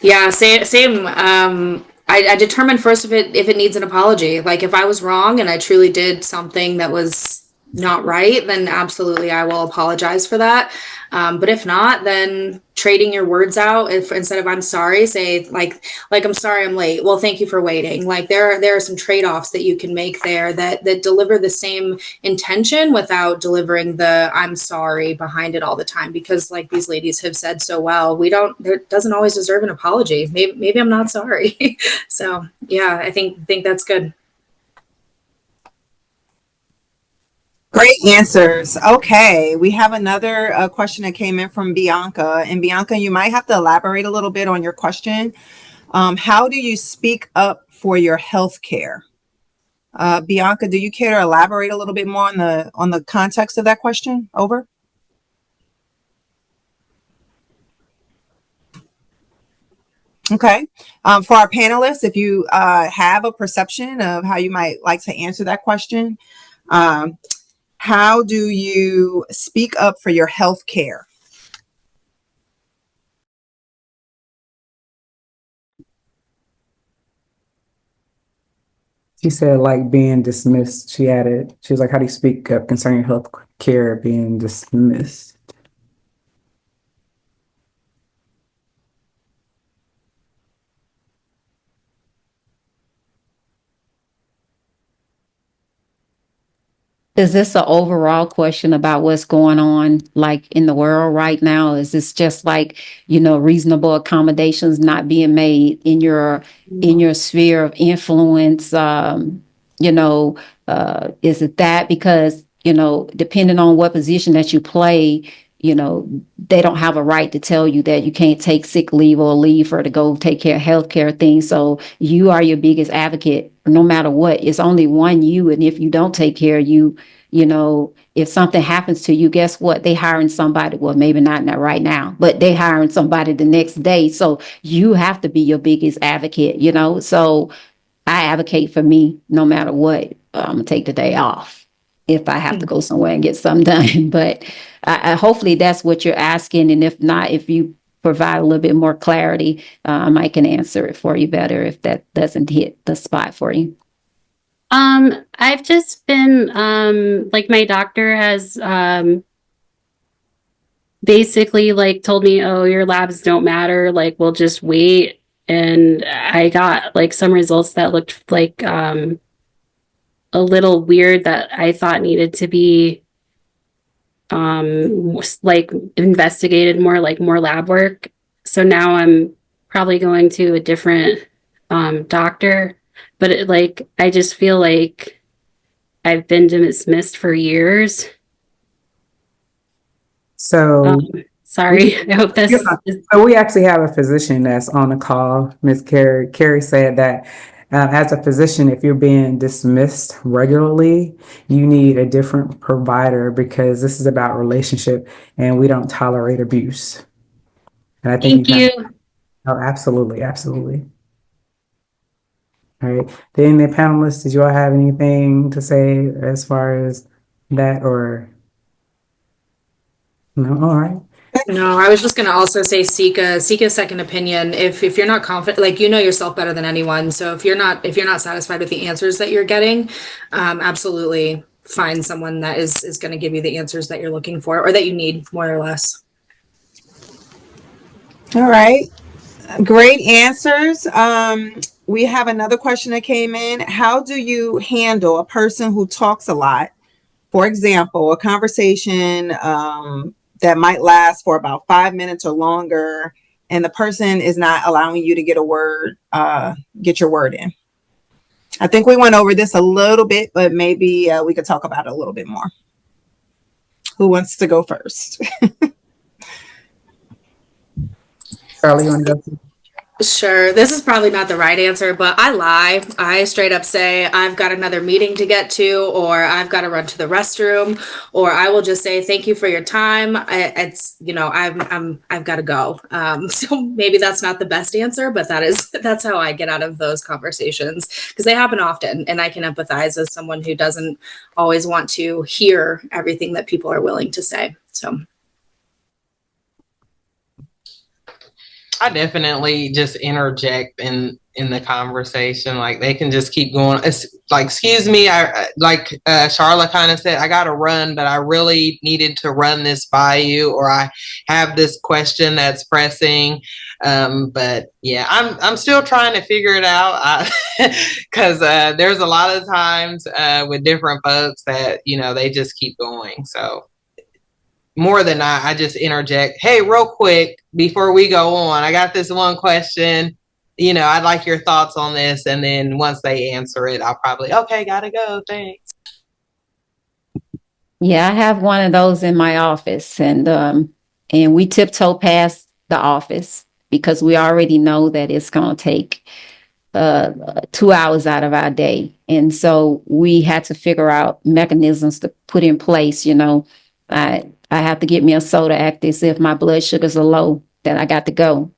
Yeah, same. I determine first if it needs an apology. Like, if I was wrong and I truly did something that was not right, then absolutely I will apologize for that. But if not, then trading your words out. If instead of I'm sorry, say like I'm sorry I'm late. Well, thank you for waiting. Like, there are some trade-offs that you can make there that deliver the same intention without delivering the I'm sorry behind it all the time. Because, like these ladies have said so well, there doesn't always deserve an apology. Maybe I'm not sorry. So yeah, I think that's good. Great answers. Okay, we have another question that came in from Bianca. And Bianca, you might have to elaborate a little bit on your question. How do you speak up for your health care? Bianca, do you care to elaborate a little bit more on the context of that question? Over. Okay. For our panelists, if you have a perception of how you might like to answer that question, how do you speak up for your health care? She said, like, being dismissed. She was like, how do you speak up concerning health care being dismissed? Is this an overall question about what's going on like in the world right now? Is this just like, reasonable accommodations not being made in your sphere of influence? Is it that because, depending on what position that you play, they don't have a right to tell you that you can't take sick leave or leave or to go take care of healthcare things. So you are your biggest advocate no matter what. It's only one you. And if you don't take care of you, if something happens to you, guess what? They hiring somebody. Well, maybe not right now, but they hiring somebody the next day. So you have to be your biggest advocate, So I advocate for me no matter what. I'm gonna take the day off if I have to go somewhere and get something done. But I hopefully that's what you're asking. And if not, if you provide a little bit more clarity, I might can answer it for you better if that doesn't hit the spot for you. I've just been, like my doctor has, basically like told me, oh, your labs don't matter. Like, we'll just wait. And I got like some results that looked like, a little weird that I thought needed to be, like investigated more, like more lab work. So now I'm probably going to a different, doctor, but I just feel like I've been dismissed for years. So, Sorry, I hope this. so we actually have a physician that's on the call, Miss Carrie. Carrie said that as a physician, if you're being dismissed regularly, you need a different provider because this is about relationship and we don't tolerate abuse. And I think Thank you. Oh, absolutely, absolutely. All right. Then the panelists, did you all have anything to say as far as that or no? All right. No, I was just gonna also say seek a second opinion. If you're not confident, like you know yourself better than anyone. So if you're not satisfied with the answers that you're getting, absolutely find someone that is going to give you the answers that you're looking for or that you need, more or less. All right. Great answers. We have another question that came in. How do you handle a person who talks a lot? For example, a conversation that might last for about 5 minutes or longer, and the person is not allowing you to get your word in. I think we went over this a little bit, but maybe we could talk about it a little bit more. Who wants to go first? Charlie, you want to go? Sure. This is probably not the right answer, but I lie. I straight up say I've got another meeting to get to, or I've got to run to the restroom, or I will just say thank you for your time. I've got to go. So maybe that's not the best answer, but that's how I get out of those conversations because they happen often, and I can empathize as someone who doesn't always want to hear everything that people are willing to say. So. I definitely just interject in the conversation. Like they can just keep going. It's like, excuse me, I like Charlotte kind of said, I got to run, but I really needed to run this by you, or I have this question that's pressing. But yeah, I'm still trying to figure it out because there's a lot of times with different folks that they just keep going. So. More than not, I just interject. Hey, real quick, before we go on, I got this one question. I'd like your thoughts on this. And then once they answer it, I'll probably, okay, gotta go. Thanks. Yeah, I have one of those in my office, and we tiptoe past the office because we already know that it's going to take 2 hours out of our day. And so we had to figure out mechanisms to put in place, I have to get me a soda act as if my blood sugars are low, that I got to go,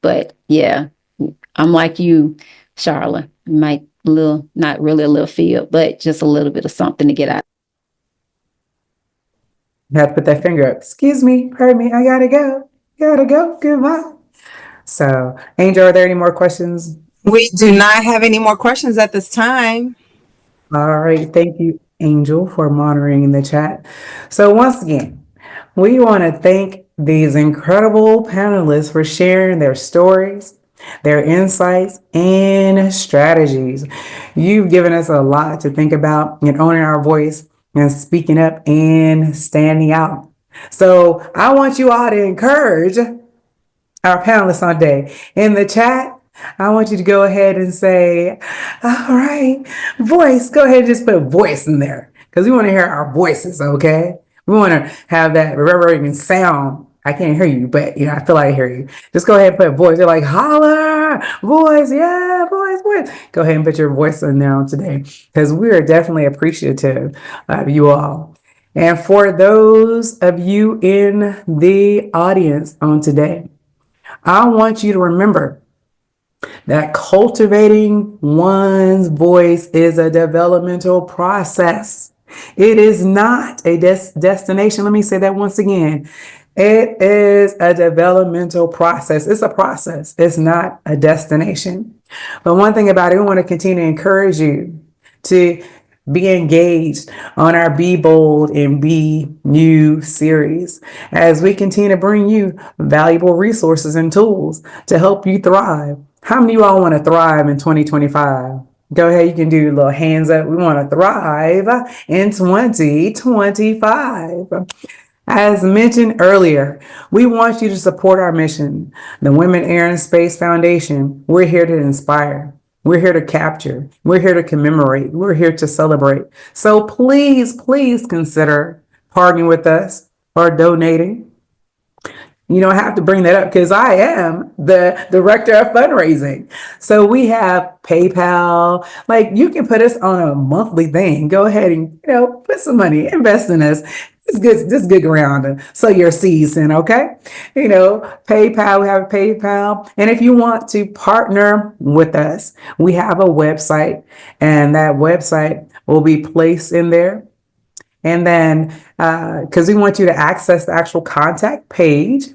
but yeah, I'm like you, Charlotte, not really a little feel, but just a little bit of something to get out. You have to put that finger up. Excuse me, pardon me, I gotta go. Goodbye. So, Angel, are there any more questions? We do not have any more questions at this time. All right, thank you, Angel, for monitoring in the chat. So once again, we want to thank these incredible panelists for sharing their stories, their insights, and strategies. You've given us a lot to think about in owning our voice and speaking up and standing out. So I want you all to encourage our panelists on day in the chat. I want you to go ahead and say, all right, voice, go ahead and just put voice in there because we want to hear our voices, okay? We want to have that reverberating sound. I can't hear you, but I feel like I hear you. Just go ahead and put voice. They're like, holler, voice, yeah, voice. Go ahead and put your voice in there today because we are definitely appreciative of you all. And for those of you in the audience on today, I want you to remember that cultivating one's voice is a developmental process. It is not a destination. Let me say that once again. It is a developmental process. It's a process. It's not a destination. But one thing about it, we want to continue to encourage you to be engaged on our Be Bold and Be You series as we continue to bring you valuable resources and tools to help you thrive. How many of you all want to thrive in 2025? Go ahead, you can do a little hands up. We want to thrive in 2025. As mentioned earlier, we want you to support our mission. The Women Air and Space Foundation, we're here to inspire. We're here to capture. We're here to commemorate. We're here to celebrate. So please consider partnering with us or donating. You don't have to bring that up because I am the director of fundraising. So we have PayPal. Like you can put us on a monthly thing. Go ahead and put some money, invest in us. It's good. This is good ground to sow your seeds in. Okay, PayPal. We have PayPal, and if you want to partner with us, we have a website, and that website will be placed in there. And then, because we want you to access the actual contact page.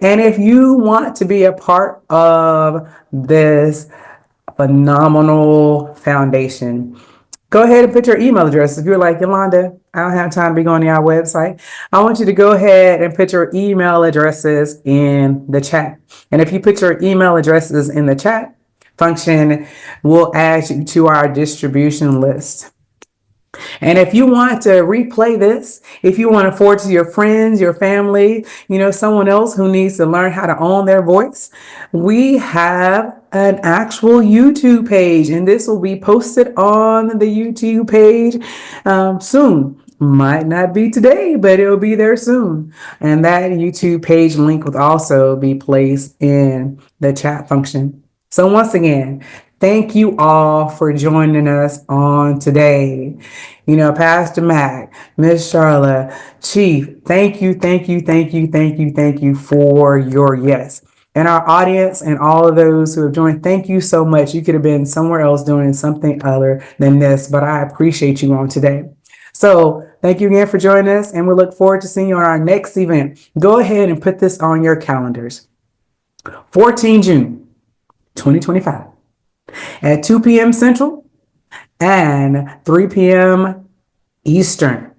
And if you want to be a part of this phenomenal foundation, go ahead and put your email address. If you're like, Yolanda, I don't have time to be going to our website, I want you to go ahead and put your email addresses in the chat. And if you put your email addresses in the chat function, we'll add you to our distribution list. And if you want to replay this, if you want to forward to your friends, your family, someone else who needs to learn how to own their voice, we have an actual YouTube page, and this will be posted on the YouTube page soon. Might not be today, but it'll be there soon. And that YouTube page link will also be placed in the chat function. So once again, thank you all for joining us on today. Pastor Mac, Miss Charlotte, Chief, thank you for your yes. And our audience and all of those who have joined, thank you so much. You could have been somewhere else doing something other than this, but I appreciate you on today. So thank you again for joining us, and we look forward to seeing you on our next event. Go ahead and put this on your calendars. 14 June 2025 at 2 p.m. Central and 3 p.m. Eastern.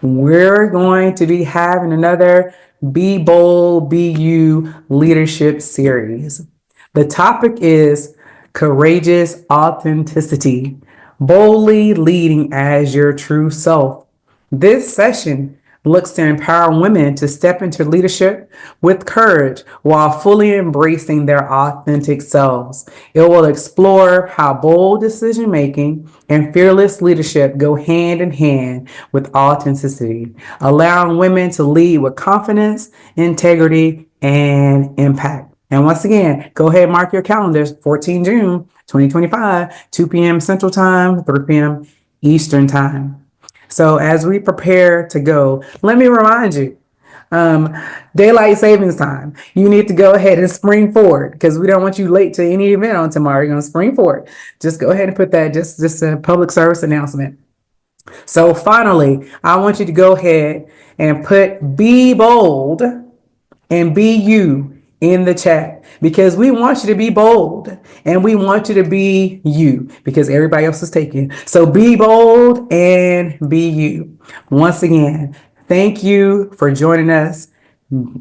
We're going to be having another Be Bold, Be You leadership series. The topic is courageous authenticity, boldly leading as your true self. This session looks to empower women to step into leadership with courage while fully embracing their authentic selves. It will explore how bold decision making and fearless leadership go hand in hand with authenticity, allowing women to lead with confidence, integrity, and impact. And once again, go ahead and mark your calendars, 14 June 2025, 2 p.m. Central Time, 3 p.m. Eastern Time. So as we prepare to go, let me remind you, daylight savings time, you need to go ahead and spring forward because we don't want you late to any event on tomorrow. You're going to spring forward. Just go ahead and put that, just a public service announcement. So finally, I want you to go ahead and put Be Bold and Be You in the chat because we want you to be bold and we want you to be you because everybody else is taken. So be bold and be you. Once again, thank you for joining us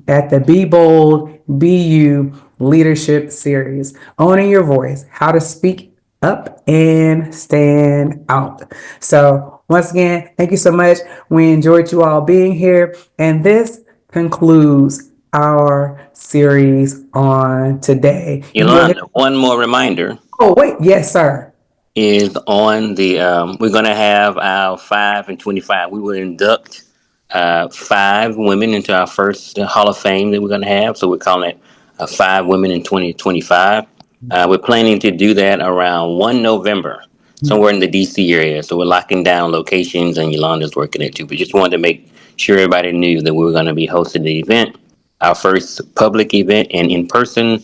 at the Be Bold, Be You leadership series, owning your voice, how to speak up and stand out. So once again, thank you so much. We enjoyed you all being here. And this concludes our series on today. You can go ahead. Yolanda, one more reminder Oh, wait. Yes, sir. is on the, we're going to have our 5 and 25. We will induct 5 women into our first Hall of Fame that we're going to have. So we're calling it 5 Women in 2025. We're planning to do that around 1 November, somewhere in the DC area. So we're locking down locations, and Yolanda's working it too. But just wanted to make sure everybody knew that we were going to be hosting the event, our first public event and in person,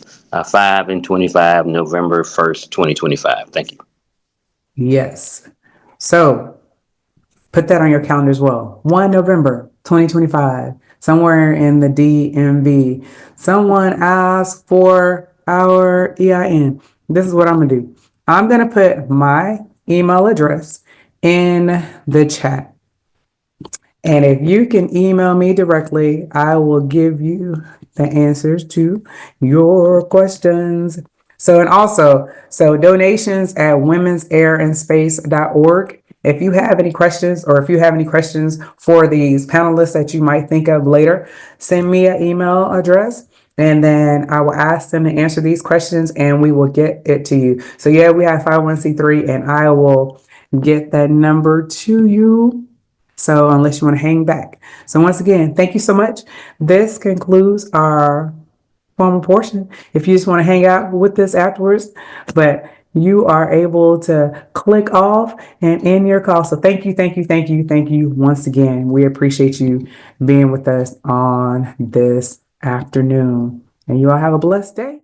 5 and 25, November 1st, 2025. Thank you. Yes. So put that on your calendar as well. 1 November 2025, somewhere in the DMV. Someone asked for our EIN. This is what I'm going to do. I'm going to put my email address in the chat. And if you can email me directly, I will give you the answers to your questions. So donations at womensairandSpace.org. If you have any questions, or if you have any questions for these panelists that you might think of later, send me an email address, and then I will ask them to answer these questions, and we will get it to you. So yeah, we have 501c3, and I will get that number to you. So unless you want to hang back. So once again, thank you so much. This concludes our formal portion. If you just want to hang out with us afterwards, but you are able to click off and end your call. So thank you once again. We appreciate you being with us on this afternoon. And you all have a blessed day.